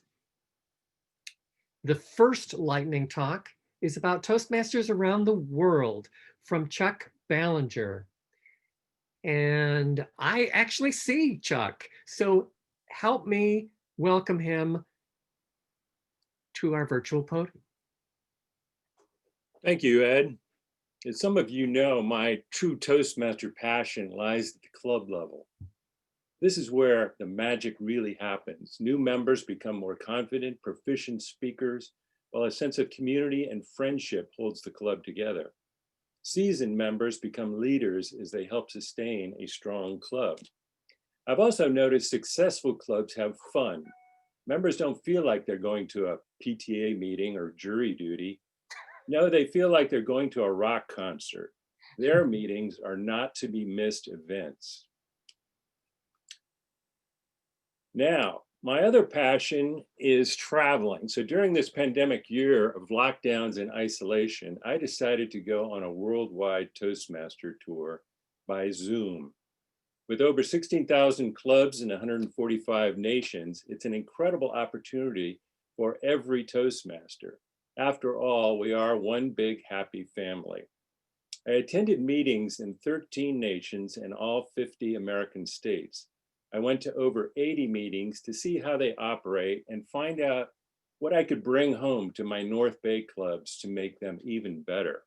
The first lightning talk is about Toastmasters around the world from Chuck Ballinger. And I actually see Chuck, so help me welcome him to our virtual podium. Thank you, Ed. As some of you know, my true Toastmaster passion lies at the club level. This is where the magic really happens. New members become more confident, proficient speakers, while a sense of community and friendship holds the club together. Seasoned members become leaders as they help sustain a strong club. I've also noticed successful clubs have fun. Members don't feel like they're going to a PTA meeting or jury duty. No, they feel like they're going to a rock concert. Their meetings are not to be missed events. Now, my other passion is traveling. So during this pandemic year of lockdowns and isolation, I decided to go on a worldwide Toastmaster tour by Zoom. With over 16,000 clubs in 145 nations, it's an incredible opportunity for every Toastmaster. After all, we are one big happy family. I attended meetings in 13 nations and all 50 American states. I went to over 80 meetings to see how they operate and find out what I could bring home to my North Bay clubs to make them even better.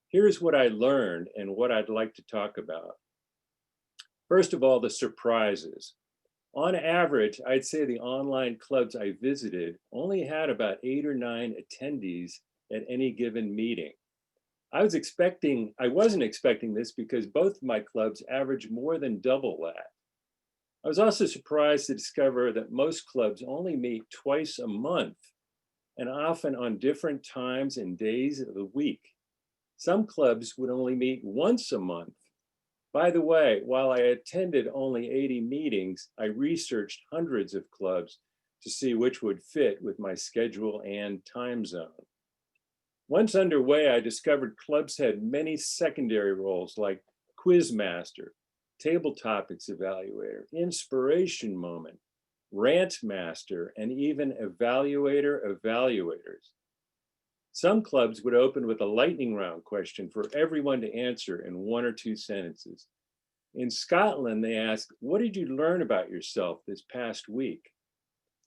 Here's what I learned and what I'd like to talk about. First of all, the surprises. On average, I'd say the online clubs I visited only had about 8 or 9 attendees at any given meeting. I wasn't expecting this because both of my clubs average more than double that. I was also surprised to discover that most clubs only meet twice a month and often on different times and days of the week. Some clubs would only meet once a month. By the way, while I attended only 80 meetings, I researched hundreds of clubs to see which would fit with my schedule and time zone. Once underway, I discovered clubs had many secondary roles like quiz master, table topics evaluator, inspiration moment, rant master, and even evaluators. Some clubs would open with a lightning round question for everyone to answer in 1 or 2 sentences. In Scotland, they asked, what did you learn about yourself this past week?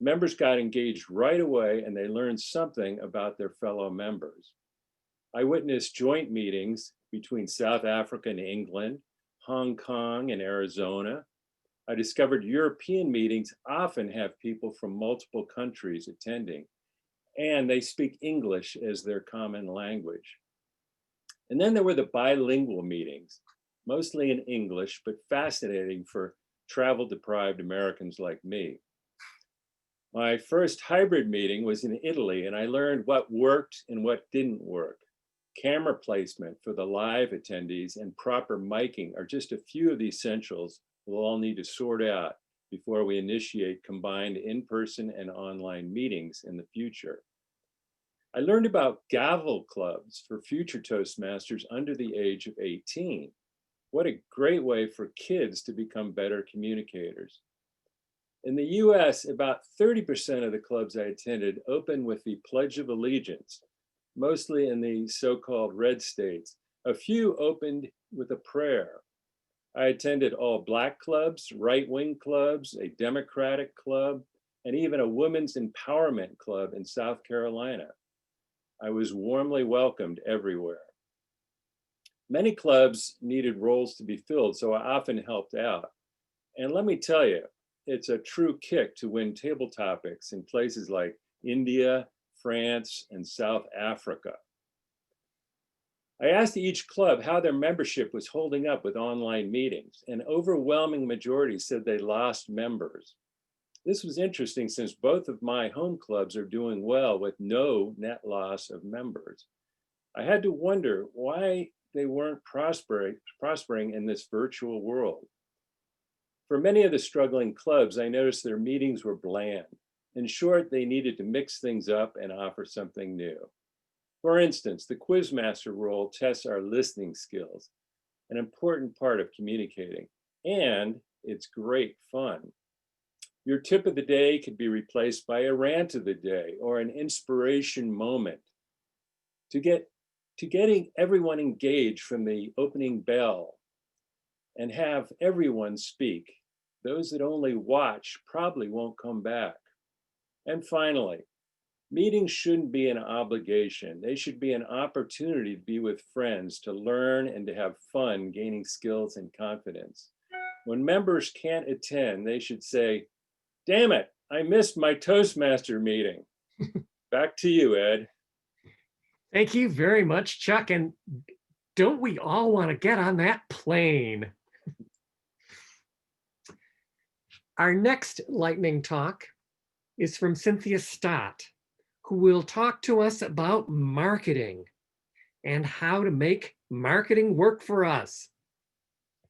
Members got engaged right away and they learned something about their fellow members. I witnessed joint meetings between South Africa and England, Hong Kong and Arizona. I discovered European meetings often have people from multiple countries attending, and they speak English as their common language. And then there were the bilingual meetings, mostly in English, but fascinating for travel-deprived Americans like me. My first hybrid meeting was in Italy, and I learned what worked and what didn't work. Camera placement for the live attendees and proper miking are just a few of the essentials we'll all need to sort out before we initiate combined in-person and online meetings in the future. I learned about gavel clubs for future Toastmasters under the age of 18. What a great way for kids to become better communicators. In the US, about 30% of the clubs I attended opened with the Pledge of Allegiance, mostly in the so-called red states. A few opened with a prayer. I attended all Black clubs, right-wing clubs, a Democratic club, and even a women's empowerment club in South Carolina. I was warmly welcomed everywhere. Many clubs needed roles to be filled, so I often helped out. And let me tell you, it's a true kick to win table topics in places like India, France, and South Africa. I asked each club how their membership was holding up with online meetings. An overwhelming majority said they lost members. This was interesting since both of my home clubs are doing well with no net loss of members. I had to wonder why they weren't prospering in this virtual world. For many of the struggling clubs, I noticed their meetings were bland. In short, they needed to mix things up and offer something new. For instance, the Quizmaster role tests our listening skills, an important part of communicating, and it's great fun. Your tip of the day could be replaced by a rant of the day or an inspiration moment. Getting everyone engaged from the opening bell and have everyone speak. Those that only watch probably won't come back. And finally, meetings shouldn't be an obligation. They should be an opportunity to be with friends, to learn and to have fun, gaining skills and confidence. When members can't attend, they should say, "Damn it, I missed my Toastmaster meeting." Back to you, Ed. Thank you very much, Chuck. And don't we all want to get on that plane? Our next lightning talk is from Cynthia Stott, who will talk to us about marketing and how to make marketing work for us.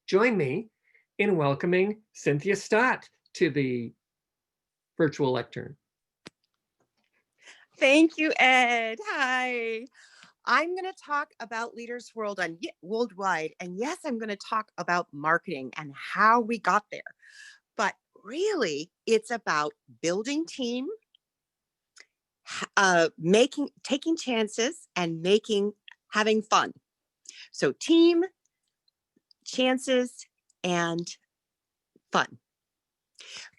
Join me in welcoming Cynthia Stott to the virtual lectern. Thank you, Ed. Hi. I'm going to talk about Leaders Worldwide. And yes, I'm going to talk about marketing and how we got there. But really, it's about building team, taking chances and having fun. So team, chances, and fun.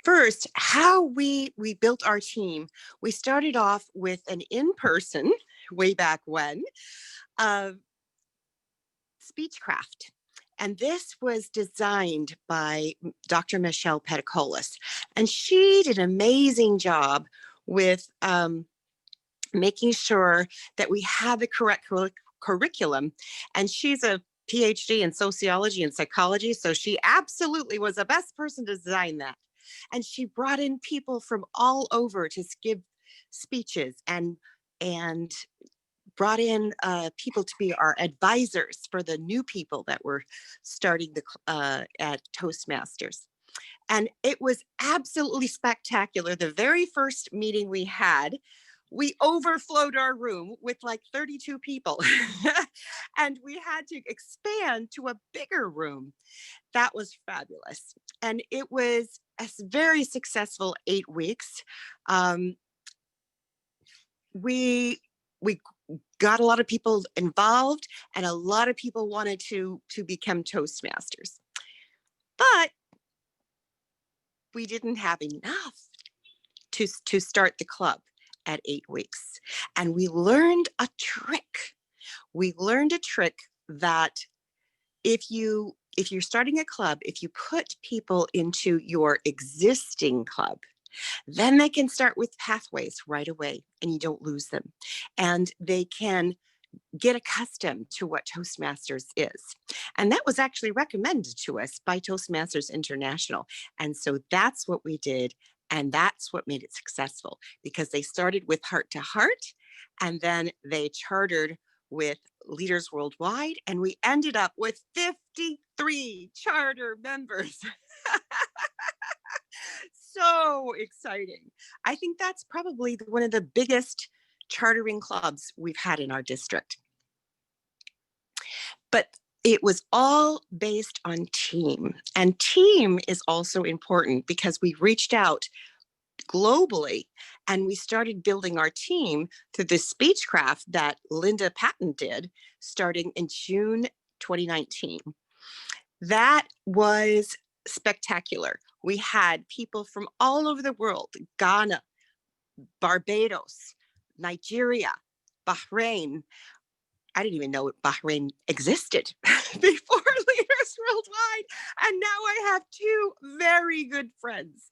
First, how we built our team. We started off with an in-person, way back when, speechcraft. And this was designed by Dr. Michelle Peticolis. And she did an amazing job with making sure that we had the correct curriculum. And she's a PhD in sociology and psychology, so she absolutely was the best person to design that. And she brought in people from all over to give speeches and brought in people to be our advisors for the new people that were starting at Toastmasters. And it was absolutely spectacular. The very first meeting we had, we overflowed our room with like 32 people and we had to expand to a bigger room. That was fabulous. And it was a very successful 8 weeks. We got a lot of people involved and a lot of people wanted to become Toastmasters. But we didn't have enough to start the club at 8 weeks. And we learned a trick. We learned a trick that if you're starting a club, if you put people into your existing club, then they can start with pathways right away and you don't lose them. And they can get accustomed to what Toastmasters is. And that was actually recommended to us by Toastmasters International. And so that's what we did. And that's what made it successful, because they started with heart to heart and then they chartered with Leaders Worldwide, and we ended up with 53 charter members. So exciting. I think that's probably one of the biggest chartering clubs we've had in our district. But it was all based on team. And team is also important because we reached out globally and we started building our team through the speechcraft that Linda Patton did starting in June 2019. That was spectacular. We had people from all over the world: Ghana, Barbados, Nigeria, Bahrain. I didn't even know Bahrain existed before Leaders Worldwide. And now I have 2 very good friends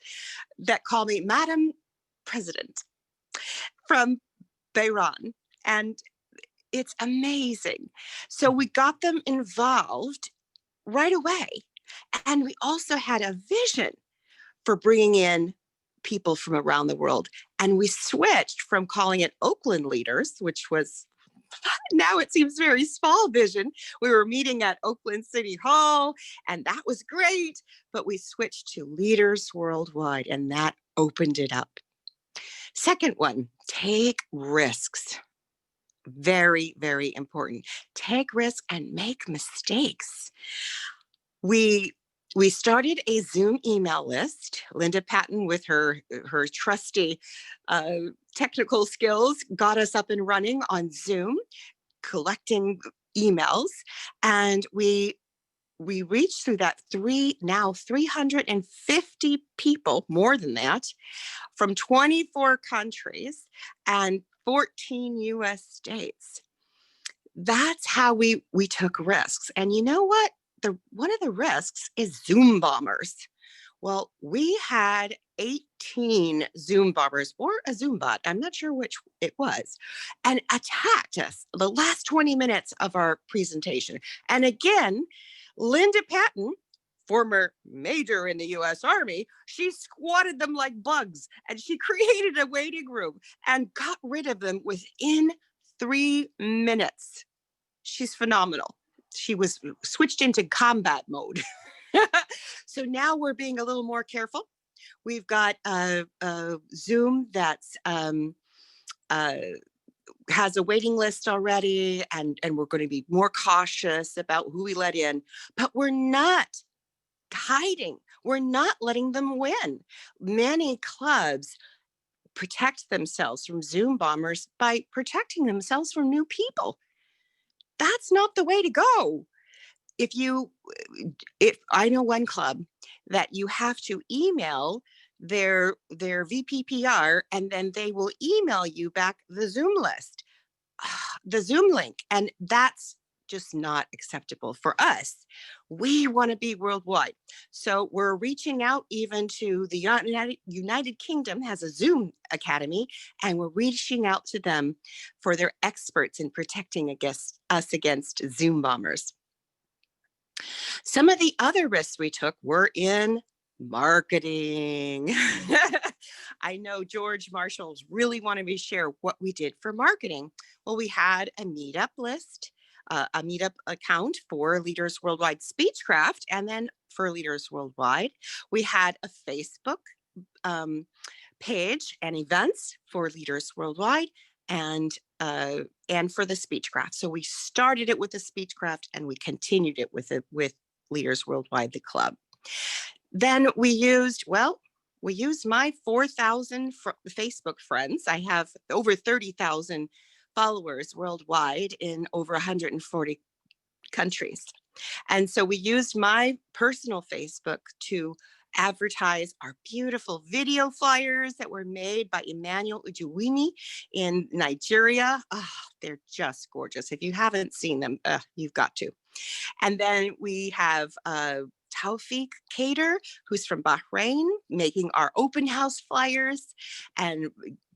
that call me Madam President from Bahrain. And It's amazing. So we got them involved right away. And we also had a vision for bringing in people from around the world. And we switched from calling it Oakland Leaders, which was, now it seems very small vision. We were meeting at Oakland City Hall, and that was great. But we switched to Leaders Worldwide, and that opened it up. Second one, take risks. Very, very important. Take risks and make mistakes. We started a Zoom email list. Linda Patton, with her trusty technical skills, got us up and running on Zoom, collecting emails, and we reached through that 350 people, more than that, from 24 countries and 14 US states. That's how we took risks. And you know what? One of the risks is Zoom bombers. Well, we had 18 Zoom bombers, or a Zoom bot, I'm not sure which it was, and attacked us the last 20 minutes of our presentation. And again, Linda Patton, former major in the US Army, she squatted them like bugs, and she created a waiting room and got rid of them within 3 minutes. She's phenomenal. She was switched into combat mode. So now we're being a little more careful. We've got a Zoom that's has a waiting list already, and we're going to be more cautious about who we let in, but we're not hiding. We're not letting them win. Many clubs protect themselves from Zoom bombers by protecting themselves from new people. That's not the way to go. If I know one club that you have to email their VPPR, and then they will email you back the Zoom list, the Zoom link, and that's just not acceptable for us. We want to be worldwide. So we're reaching out even to the United Kingdom has a Zoom Academy, and we're reaching out to them for their experts in protecting us against Zoom bombers. Some of the other risks we took were in marketing. I know George Marshall's really wanted me to share what we did for marketing. Well, we had a meetup list, a meetup account for Leaders Worldwide Speechcraft, and then for Leaders Worldwide, we had a Facebook page and events for Leaders Worldwide, and for the Speechcraft. So we started it with the Speechcraft, and we continued it with Leaders Worldwide, the club. Then we used my 4,000 Facebook friends. I have over 30,000 followers worldwide in over 140 countries. And so we used my personal Facebook to advertise our beautiful video flyers that were made by Emmanuel Ujuwini in Nigeria. Oh, they're just gorgeous. If you haven't seen them, you've got to. And then we have Taufik Kader, who's from Bahrain, making our open house flyers and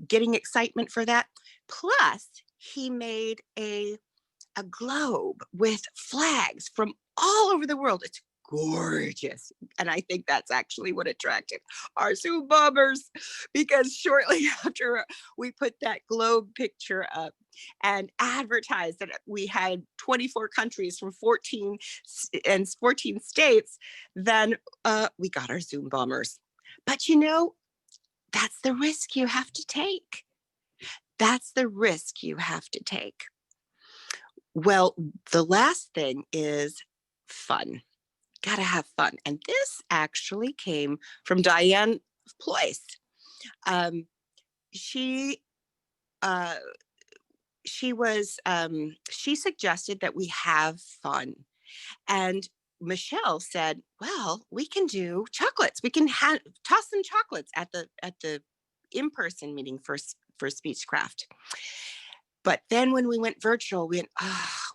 getting excitement for that. Plus, he made a globe with flags from all over the world. It's gorgeous. And I think that's actually what attracted our Zoom bombers, because shortly after we put that globe picture up and advertised that we had 24 countries from 14 states, then we got our Zoom bombers. But you know, that's the risk you have to take. That's the risk you have to take. Well, the last thing is fun. Gotta have fun. And this actually came from Diane Ployce. She suggested that we have fun. And Michelle said, well, we can do chocolates. We can toss some chocolates at the in-person meeting for Speechcraft. But then when we went virtual, we went,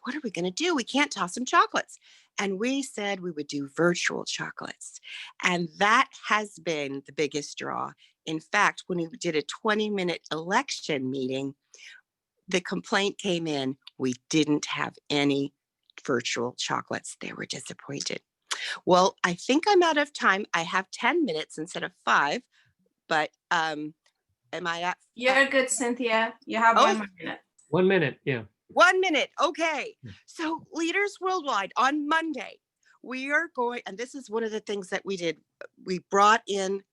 what are we going to do? We can't toss some chocolates. And we said we would do virtual chocolates. And that has been the biggest draw. In fact, when we did a 20-minute election meeting, the complaint came in, We didn't have any virtual chocolates. They were disappointed. Well, I think I'm out of time. I have 10 minutes instead of 5, but am I at? You're good, Cynthia. You have Oh. 1 more minute. 1 minute, yeah. 1 minute. Okay. So Leaders Worldwide on Monday, we are going, and this is one of the things that we did. We brought in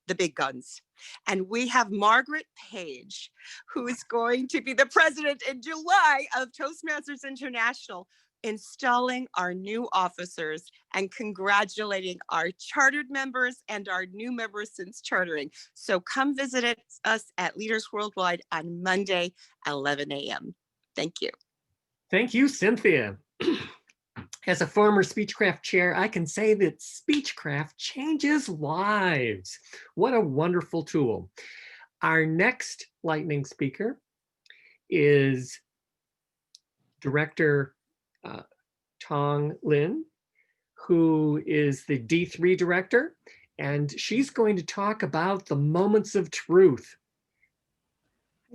the big guns, and we have Margaret Page, who is going to be the president in July of Toastmasters International, installing our new officers and congratulating our chartered members and our new members since chartering. So come visit us at Leaders Worldwide on Monday at 11 a.m. Thank you. Thank you, Cynthia. As a former Speechcraft chair, I can say that Speechcraft changes lives. What a wonderful tool. Our next lightning speaker is Director Tong Lin, who is the D3 director, and she's going to talk about the moments of truth.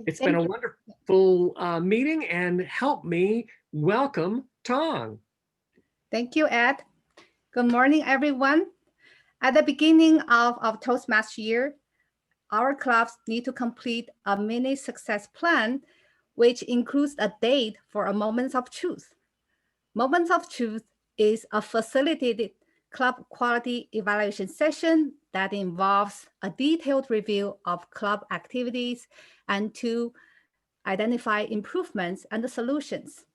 It's been a wonderful meeting, and help me welcome Tong. Thank you, Ed. Good morning, everyone. At the beginning of Toastmasters year, our clubs need to complete a mini success plan, which includes a date for a Moments of Truth. Moments of Truth is a facilitated club quality evaluation session that involves a detailed review of club activities and to identify improvements and solutions.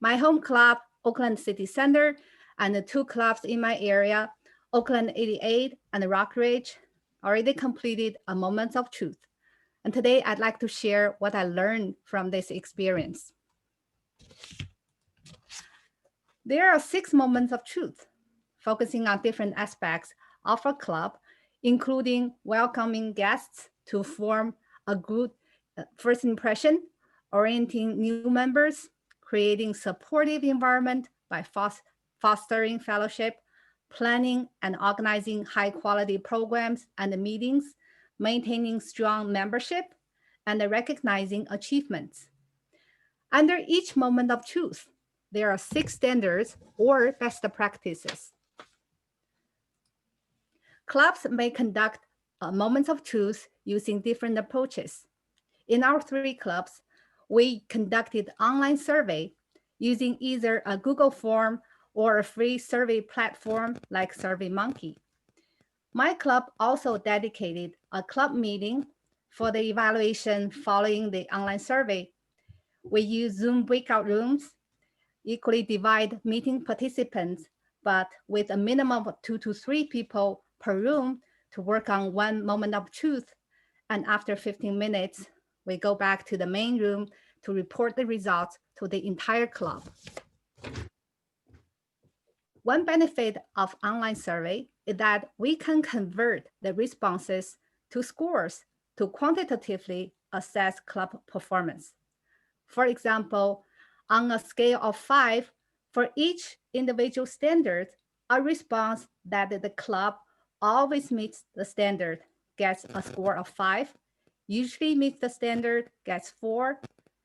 My home club, Oakland City Center, and the 2 clubs in my area, Oakland 88 and Rock Ridge, already completed a Moments of Truth. And today I'd like to share what I learned from this experience. There are 6 moments of truth, focusing on different aspects of a club, including welcoming guests to form a good first impression, orienting new members, creating supportive environment by fostering fellowship, planning and organizing high quality programs and meetings, maintaining strong membership, and recognizing achievements. Under each moment of truth, there are 6 standards or best practices. Clubs may conduct moments of truth using different approaches. In our 3 clubs, we conducted online survey using either a Google form or a free survey platform like SurveyMonkey. My club also dedicated a club meeting for the evaluation following the online survey. We use Zoom breakout rooms, equally divide meeting participants, but with a minimum of 2 to 3 people per room to work on 1 moment of truth. And after 15 minutes, we go back to the main room to report the results to the entire club. One benefit of online survey is that we can convert the responses to scores to quantitatively assess club performance. For example, on a scale of 5, for each individual standard, a response that the club always meets the standard gets a score of 5, usually meets the standard gets 4,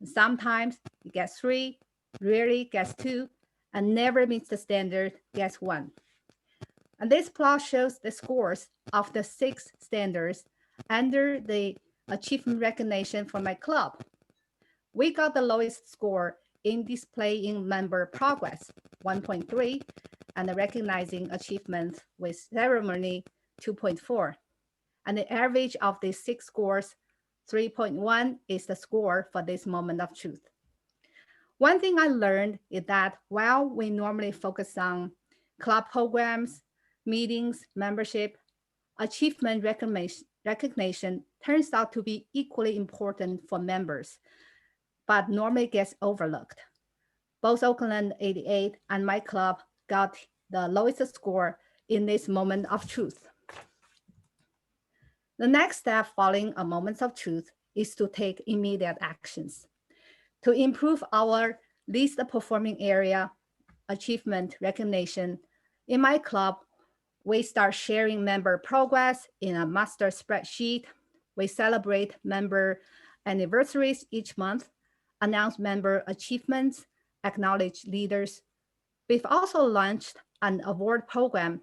sometimes it gets 3, rarely gets 2, and never meets the standard gets 1. And this plot shows the scores of the 6 standards under the achievement recognition for my club. We got the lowest score in displaying member progress, 1.3, and the recognizing achievements with ceremony, 2.4. And the average of these 6 scores, 3.1, is the score for this moment of truth. One thing I learned is that while we normally focus on club programs, meetings, membership, achievement recognition turns out to be equally important for members, but normally gets overlooked. Both Oakland 88 and my club got the lowest score in this moment of truth. The next step following a moment of truth is to take immediate actions. To improve our least performing area achievement recognition, in my club, we start sharing member progress in a master spreadsheet. We celebrate member anniversaries each month, announce member achievements, acknowledge leaders. We've also launched an award program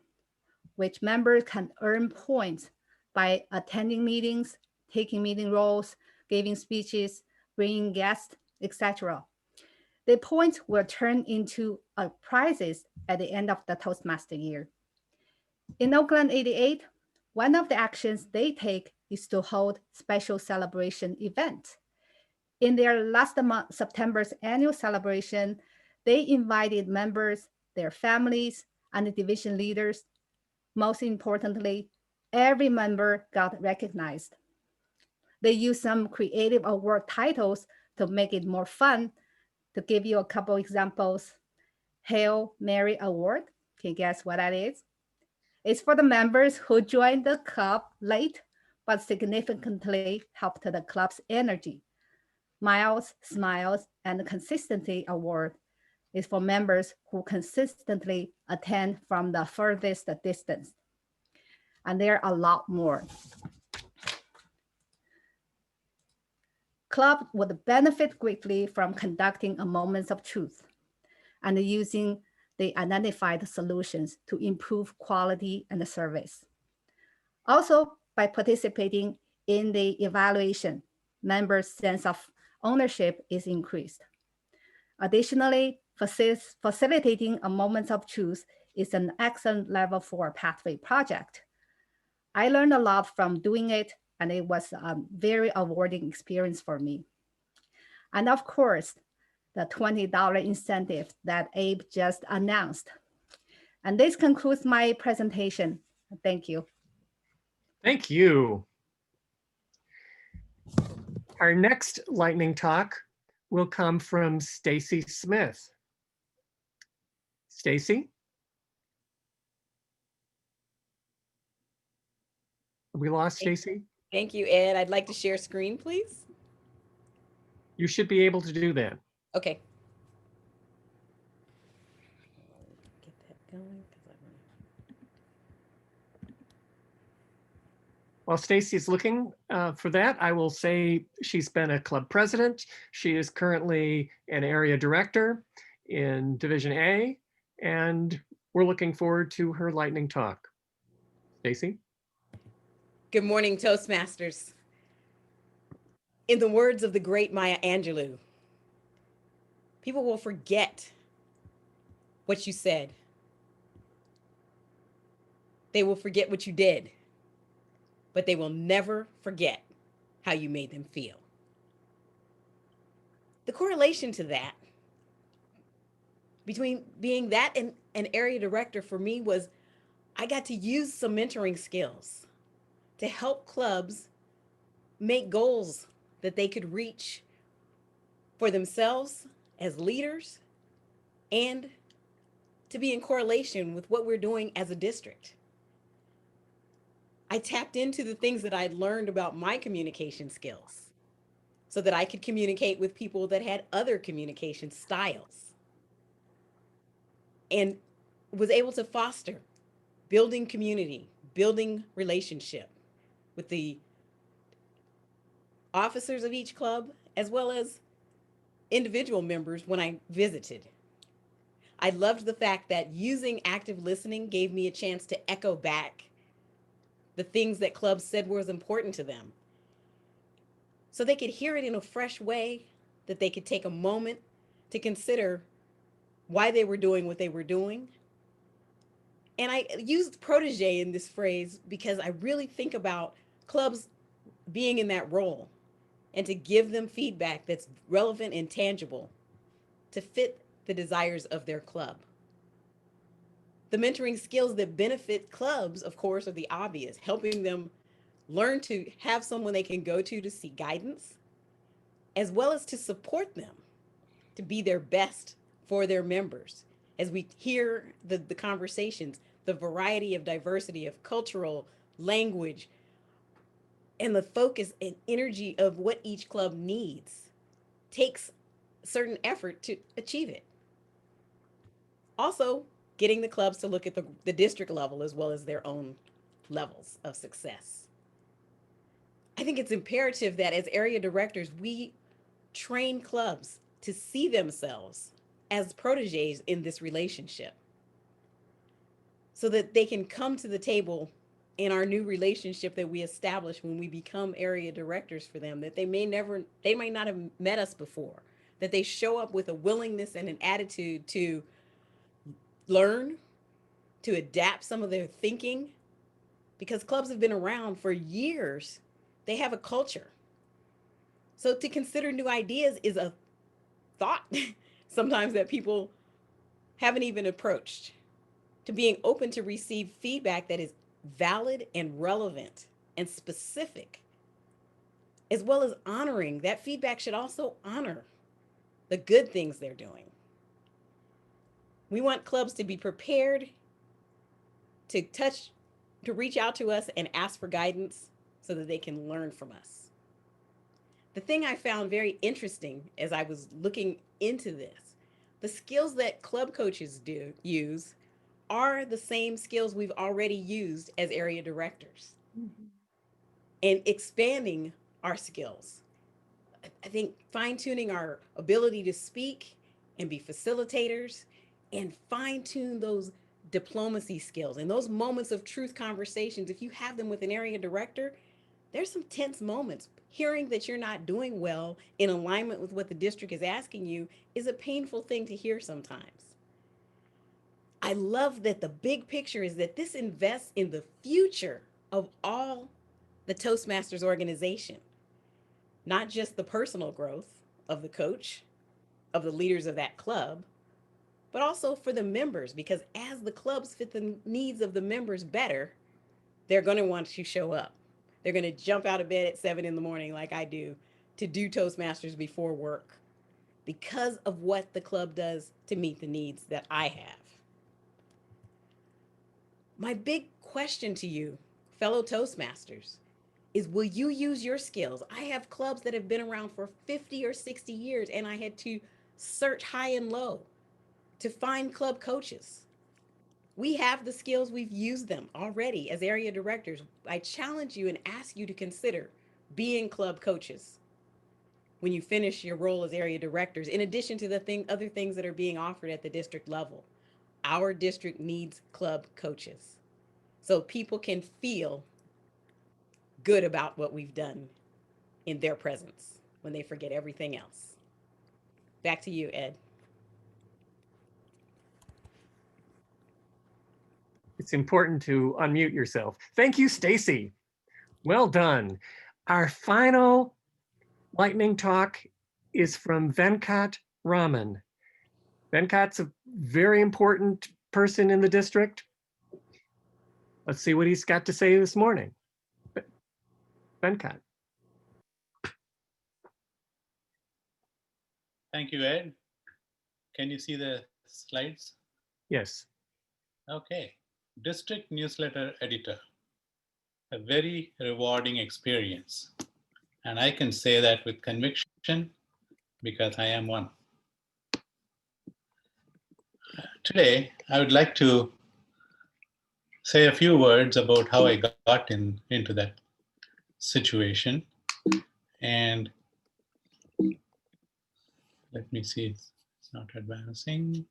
which members can earn points by attending meetings, taking meeting roles, giving speeches, bringing guests, etc. The points will turn into prizes at the end of the Toastmaster year. In Oakland 88, one of the actions they take is to hold special celebration events. In their last month, September's annual celebration, they invited members, their families, and the division leaders. Most importantly, every member got recognized. They used some creative award titles to make it more fun. To give you a couple examples, Hail Mary Award. Can you guess what that is? It's for the members who joined the club late, but significantly helped the club's energy. Miles, Smiles, and Consistency Award is for members who consistently attend from the furthest distance. And there are a lot more. Club would benefit greatly from conducting a Moments of Truth and using the identified solutions to improve quality and the service. Also, by participating in the evaluation, members' sense of ownership is increased. Additionally, facilitating a Moments of Truth is an excellent level 4 pathway project. I learned a lot from doing it, and it was a very rewarding experience for me. And of course, the $20 incentive that Abe just announced. And this concludes my presentation. Thank you. Thank you. Our next lightning talk will come from Stacy Smith. Stacy? We lost Stacy? Thank you, Ed. I'd like to share screen, please. You should be able to do that. Okay. Get that going. While Stacy's looking for that, I will say she's been a club president. She is currently an area director in Division A, and we're looking forward to her lightning talk. Stacy? Good morning, Toastmasters. In the words of the great Maya Angelou, people will forget what you said. They will forget what you did, but they will never forget how you made them feel. The correlation to that, between being that and an area director for me, was I got to use some mentoring skills to help clubs make goals that they could reach for themselves as leaders and to be in correlation with what we're doing as a district. I tapped into the things that I'd learned about my communication skills so that I could communicate with people that had other communication styles, and was able to foster building community, building relationship with the officers of each club, as well as individual members when I visited. I loved the fact that using active listening gave me a chance to echo back the things that clubs said was important to them, so they could hear it in a fresh way, that they could take a moment to consider why they were doing what they were doing. And I used protege in this phrase because I really think about clubs being in that role, and to give them feedback that's relevant and tangible to fit the desires of their club. The mentoring skills that benefit clubs, of course, are the obvious, helping them learn to have someone they can go to seek guidance, as well as to support them to be their best for their members. As we hear the conversations, the variety of diversity of cultural language, and the focus and energy of what each club needs takes certain effort to achieve it. Also, getting the clubs to look at the district level as well as their own levels of success. I think it's imperative that as area directors, we train clubs to see themselves as proteges in this relationship so that they can come to the table in our new relationship that we establish when we become area directors for them, that they might not have met us before, that they show up with a willingness and an attitude to learn, to adapt some of their thinking, because clubs have been around for years. They have a culture. So to consider new ideas is a thought sometimes that people haven't even approached. To being open to receive feedback that is valid and relevant and specific, as well as honoring that feedback should also honor the good things they're doing. We want clubs to be prepared to reach out to us and ask for guidance so that they can learn from us. The thing I found very interesting as I was looking into this, the skills that club coaches use are the same skills we've already used as area directors. And expanding our skills. I think fine-tuning our ability to speak and be facilitators and fine-tune those diplomacy skills and those moments of truth conversations. If you have them with an area director, there's some tense moments. Hearing that you're not doing well in alignment with what the district is asking you is a painful thing to hear sometimes. I love that the big picture is that this invests in the future of all the Toastmasters organization, not just the personal growth of the coach, of the leaders of that club, but also for the members, because as the clubs fit the needs of the members better, they're going to want to show up. They're going to jump out of bed at 7 in the morning like I do to do Toastmasters before work because of what the club does to meet the needs that I have. My big question to you, fellow Toastmasters, is will you use your skills? I have clubs that have been around for 50 or 60 years, and I had to search high and low to find club coaches. We have the skills, we've used them already as area directors. I challenge you and ask you to consider being club coaches when you finish your role as area directors, in addition to the other things that are being offered at the district level. Our district needs club coaches so people can feel good about what we've done in their presence when they forget everything else. Back to you, Ed. It's important to unmute yourself. Thank you, Stacy. Well done. Our final lightning talk is from Venkat Raman. Venkat's a very important person in the district. Let's see what he's got to say this morning. Venkat. Thank you, Ed. Can you see the slides? Yes. Okay. District newsletter editor. A very rewarding experience. And I can say that with conviction because I am one. Today, I would like to say a few words about how I got into that situation. And let me see, it's not advancing.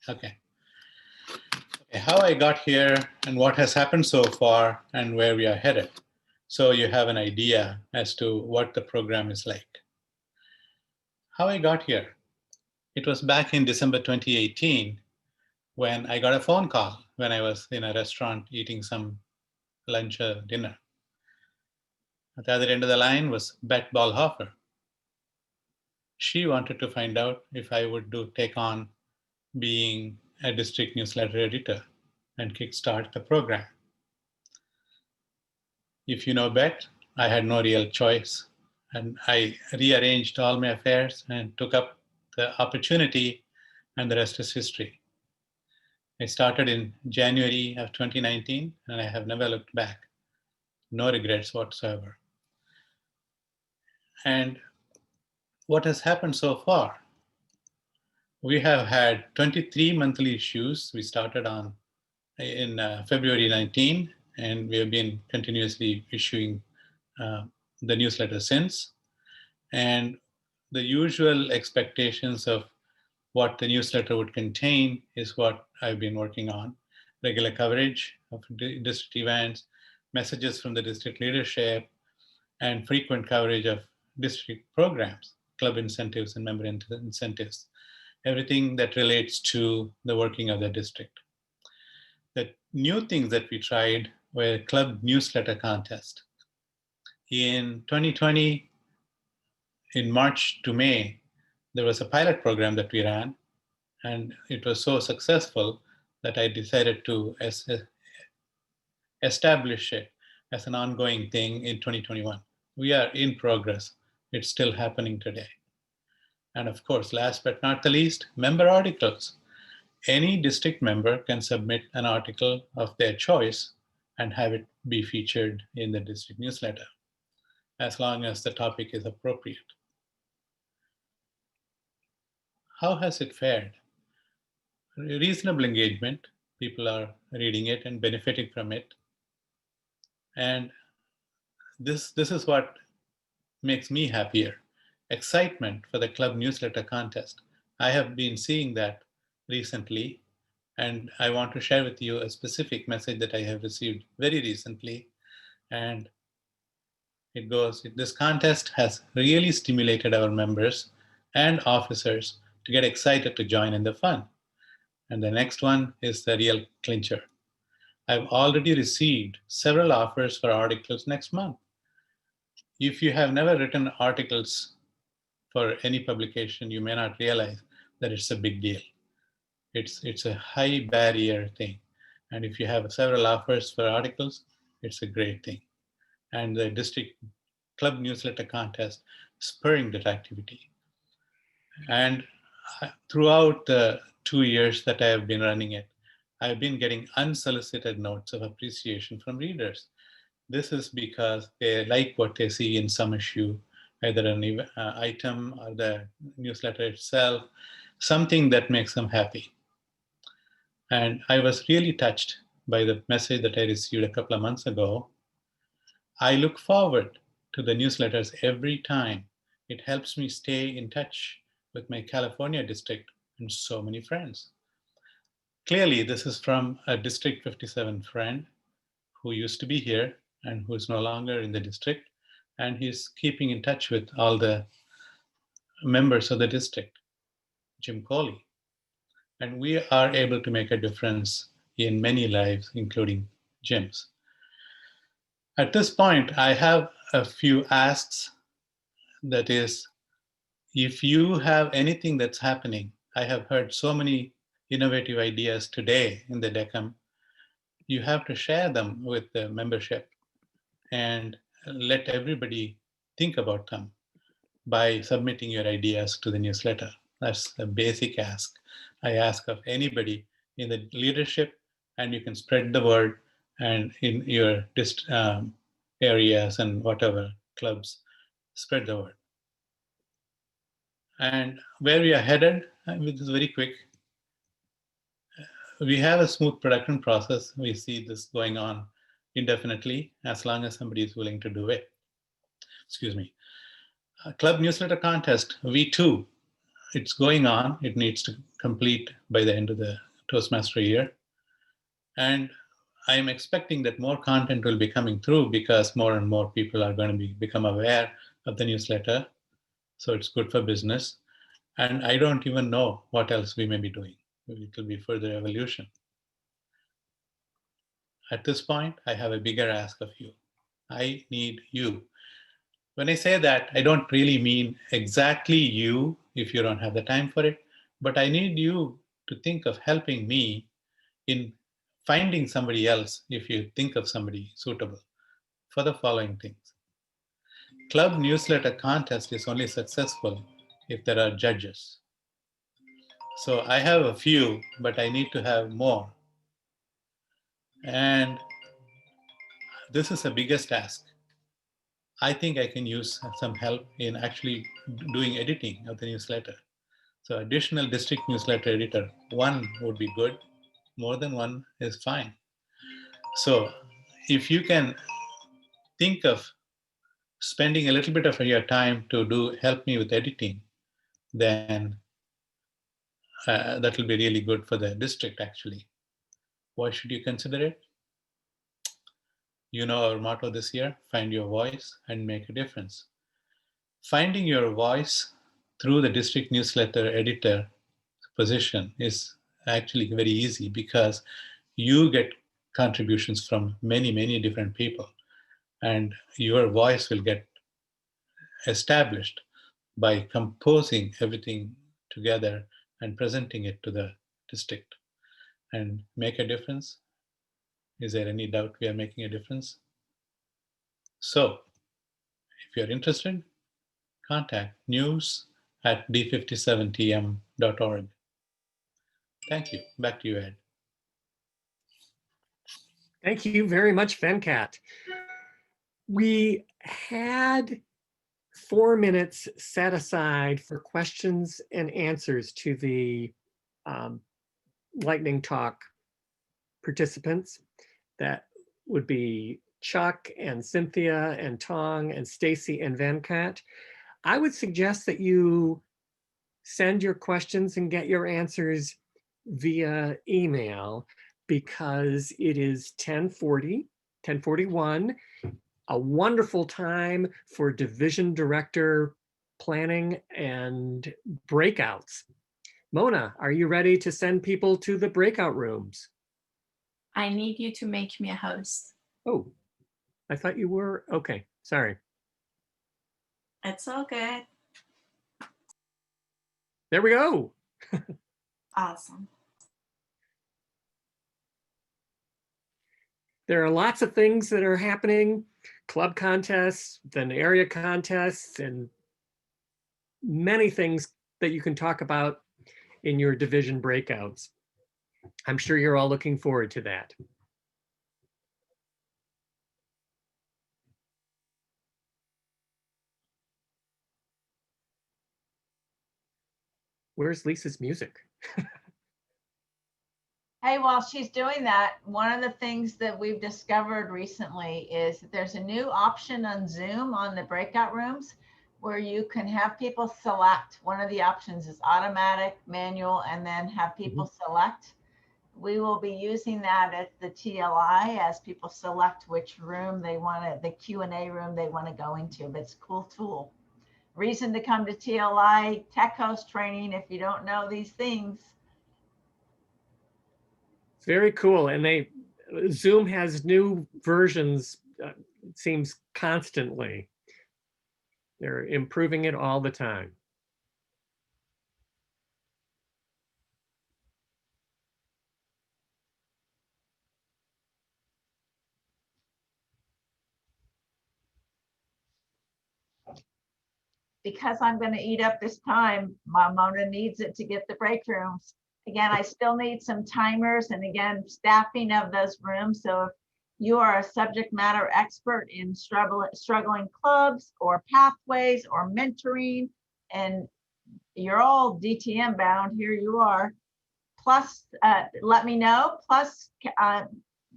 Okay. How I got here and what has happened so far and where we are headed. So you have an idea as to what the program is like. How I got here. It was back in December 2018 when I got a phone call when I was in a restaurant eating some lunch or dinner. At the other end of the line was Beth Ballhofer. She wanted to find out if I would take on being a district newsletter editor and kickstart the program. If you know Beth, I had no real choice. And I rearranged all my affairs and took up the opportunity, and the rest is history. I started in January of 2019, and I have never looked back. No regrets whatsoever. And what has happened so far? We have had 23 monthly issues. We started in February 19, and we have been continuously issuing the newsletter since. And the usual expectations of what the newsletter would contain is what I've been working on. Regular coverage of district events, messages from the district leadership, and frequent coverage of district programs, club incentives and member incentives, everything that relates to the working of the district. The new things that we tried were club newsletter contest. In 2020, in March to May, there was a pilot program that we ran, and it was so successful that I decided to establish it as an ongoing thing in 2021. We are in progress. It's still happening today. And of course, last but not the least, member articles. Any district member can submit an article of their choice and have it be featured in the district newsletter, as long as the topic is appropriate. How has it fared? Reasonable engagement. People are reading it and benefiting from it. And this is what makes me happier. Excitement for the club newsletter contest. I have been seeing that recently, and I want to share with you a specific message that I have received very recently. And it goes, this contest has really stimulated our members and officers to get excited to join in the fun. And the next one is the real clincher. I've already received several offers for articles next month. If you have never written articles for any publication, you may not realize that it's a big deal. It's a high barrier thing. And if you have several offers for articles, it's a great thing. And the district club newsletter contest spurring that activity. And throughout the 2 years that I have been running it, I've been getting unsolicited notes of appreciation from readers. This is because they like what they see in some issue, either an item or the newsletter itself, something that makes them happy. And I was really touched by the message that I received a couple of months ago. I look forward to the newsletters every time. It helps me stay in touch with my California district and so many friends. Clearly, this is from a District 57 friend who used to be here and who is no longer in the district. And he's keeping in touch with all the members of the district, Jim Coley. And we are able to make a difference in many lives, including Jim's. At this point, I have a few asks. That is, if you have anything that's happening, I have heard so many innovative ideas today in the DECM, you have to share them with the membership and let everybody think about them by submitting your ideas to the newsletter. That's the basic ask I ask of anybody in the leadership, and you can spread the word and in your areas and whatever clubs, spread the word. And where we are headed, this is very quick. We have a smooth production process. We see this going on indefinitely as long as somebody is willing to do it. Excuse me. Club newsletter contest, V2, it's going on. It needs to complete by the end of the Toastmaster year. And I'm expecting that more content will be coming through because more and more people are going to become aware of the newsletter. So it's good for business. And I don't even know what else we may be doing. It will be further evolution. At this point, I have a bigger ask of you. I need you. When I say that, I don't really mean exactly you if you don't have the time for it, but I need you to think of helping me in finding somebody else if you think of somebody suitable for the following things. Club newsletter contest is only successful if there are judges. So I have a few, but I need to have more. And this is the biggest task. I think I can use some help in actually doing editing of the newsletter. So additional district newsletter editor, one would be good. More than one is fine. So if you can think of spending a little bit of your time to help me with editing, then that will be really good for the district actually. Why should you consider it? You know our motto this year, find your voice and make a difference. Finding your voice through the district newsletter editor position is actually very easy because you get contributions from many, many different people, and your voice will get established by composing everything together and presenting it to the district and make a difference. Is there any doubt we are making a difference? So if you're interested, contact news@d57tm.org. Thank you. Back to you, Ed. Thank you very much, Venkat. We had 4 minutes set aside for questions and answers to the lightning talk participants. That would be Chuck and Cynthia and Tong and Stacy and Venkat. I would suggest that you send your questions and get your answers via email, because it is 10:41, a wonderful time for division director planning and breakouts. Mona, are you ready to send people to the breakout rooms? I need you to make me a host. Oh, I thought you were. Okay, sorry. It's all good. There we go. Awesome. There are lots of things that are happening, club contests, then area contests, and many things that you can talk about in your division breakouts. I'm sure you're all looking forward to that. Where's Lisa's music? Hey, while she's doing that, one of the things that we've discovered recently is that there's a new option on Zoom on the breakout rooms where you can have people select. One of the options is automatic, manual, and then have people select. We will be using that at the TLI as people select which room they want to, the Q&A room they want to go into, but it's a cool tool. Reason to come to TLI Tech Host training if you don't know these things. Very cool. And Zoom has new versions, it seems constantly. They're improving it all the time. Because I'm going to eat up this time, Mona needs it to get the break rooms. Again, I still need some timers and again, staffing of those rooms. So if you are a subject matter expert in struggling clubs or pathways or mentoring, and you're all DTM bound, here you are. Plus, let me know. Plus,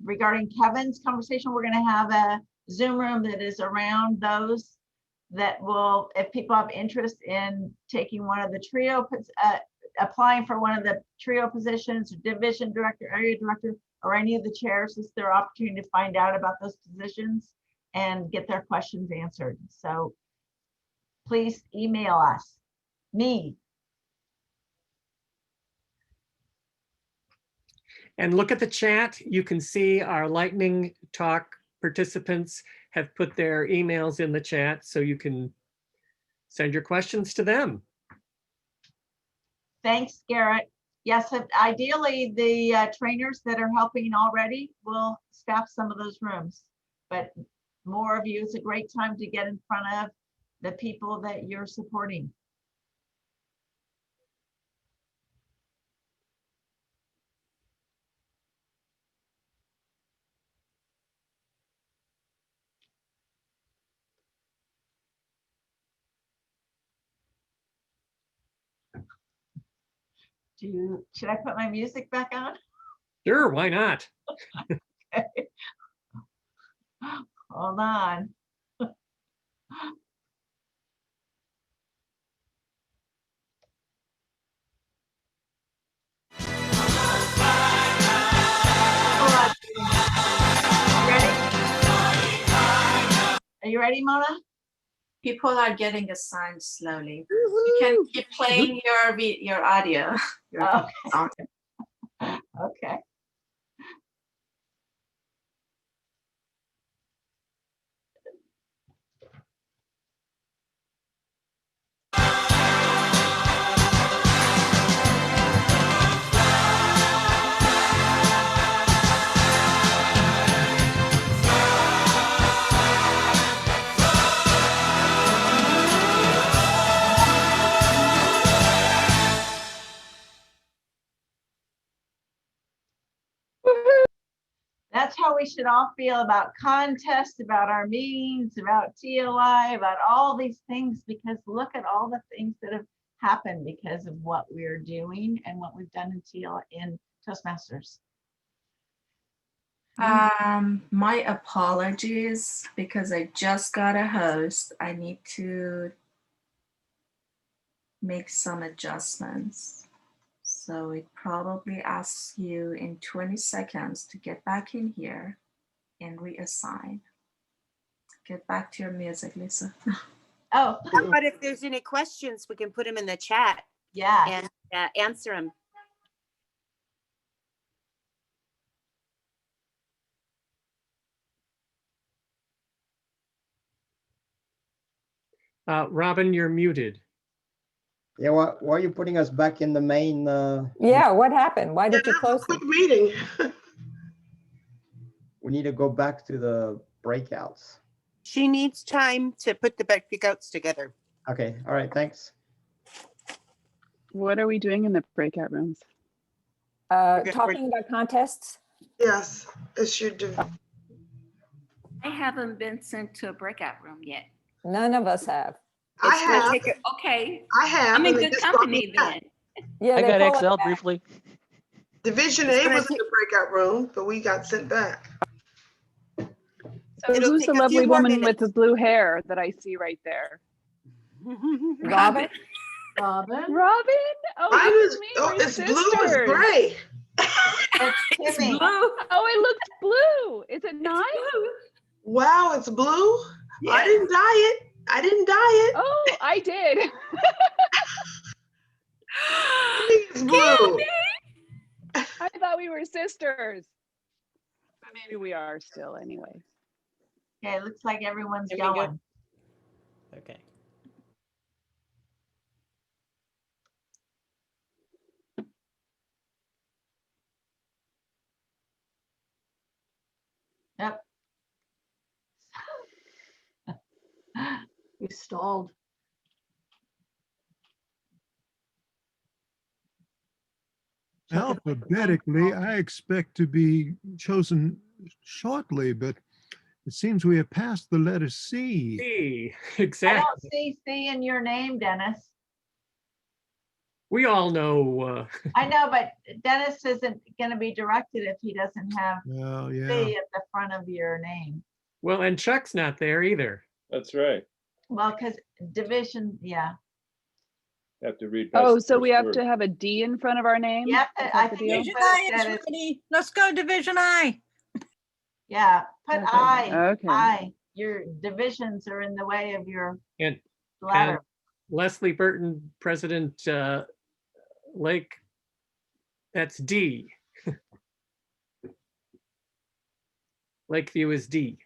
regarding Kevin's conversation, we're going to have a Zoom room that is around those that will, if people have interest in taking one of the trio, applying for one of the trio positions, division director, area director, or any of the chairs, this is their opportunity to find out about those positions and get their questions answered. So please email us, me. And look at the chat. You can see our lightning talk participants have put their emails in the chat, so you can send your questions to them. Thanks, Garrett. Yes, ideally the trainers that are helping already will staff some of those rooms, but more of you, it's a great time to get in front of the people that you're supporting. Should I put my music back on? Sure, why not? Okay. Hold on. ready, Mona? People are getting assigned slowly. You can keep playing your audio. Oh, okay. That's how we should all feel about contests, about our meetings, about TOI, about all these things, because look at all the things that have happened because of what we're doing and what we've done in TOI in Toastmasters. My apologies because I just got a host. I need to make some adjustments. So it probably asks you in 20 seconds to get back in here and reassign. Get back to your music, Lisa. Oh, How about if there's any questions, we can put them in the chat yeah. and answer them. Robin, you're muted. Yeah, why are you putting us back in the main? Yeah, what happened? Why did you close it? Meeting. We need to go back to the breakouts. She needs time to put the breakouts together. Okay, all right, thanks. What are we doing in the breakout rooms? Talking about contests? Yes, it should do. I haven't been sent to a breakout room yet. None of us have. I have. Okay. I have. I'm in and they good just brought me company back. then. Yeah, I they got pull us Excel back. briefly. Division A was in the breakout room, but we got sent back. So It'll who's take the a few lovely more woman with minutes. the blue hair that I see right there? Robin? Robin? Robin? Oh, Mine you is, and me, oh, we're it's blue, it's sisters. gray. It's Timmy. blue. Oh, it looks blue. Is it not? Wow, it's blue. I Yes. didn't dye it. I didn't dye it. Oh, I did. It's blue. I thought we were sisters. But maybe we are still anyway. Okay, it looks like everyone's There we go. going. Okay. Yep. We stalled. Alphabetically, I expect to be chosen shortly, but it seems we have passed the letter C. C, I exactly. don't see C in your name, Dennis. We all know. I know, but Dennis isn't going to be directed if he doesn't have Well, C yeah. at the front of your name. Well, and Chuck's not there either. That's right. Well, because division, yeah. Have to read. Oh, past so the we first have word. to have a D in front of our name? Yep, Is I that the think deal? you Division put I that is it's- ready. Let's go Division I. Yeah, put Okay, I. okay. I. Your divisions are in the way of your And ladder. Leslie Burton, President Lake, that's D. Lakeview is D.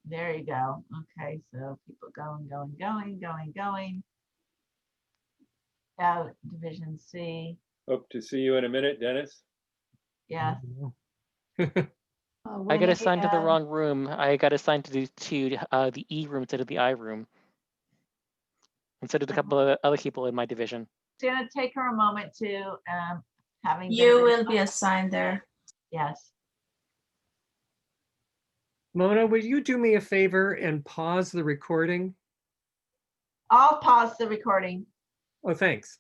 There you go. Okay, so people going. Out Division C. Hope to see you in a minute, Dennis. Yeah. I got assigned to the wrong room. I got assigned to the E room instead of the I room. Instead of a couple of other people in my division. It's gonna take her a moment to having. You will be assigned there. Yes. Mona, would you do me a favor and pause the recording? I'll pause the recording. Oh, thanks.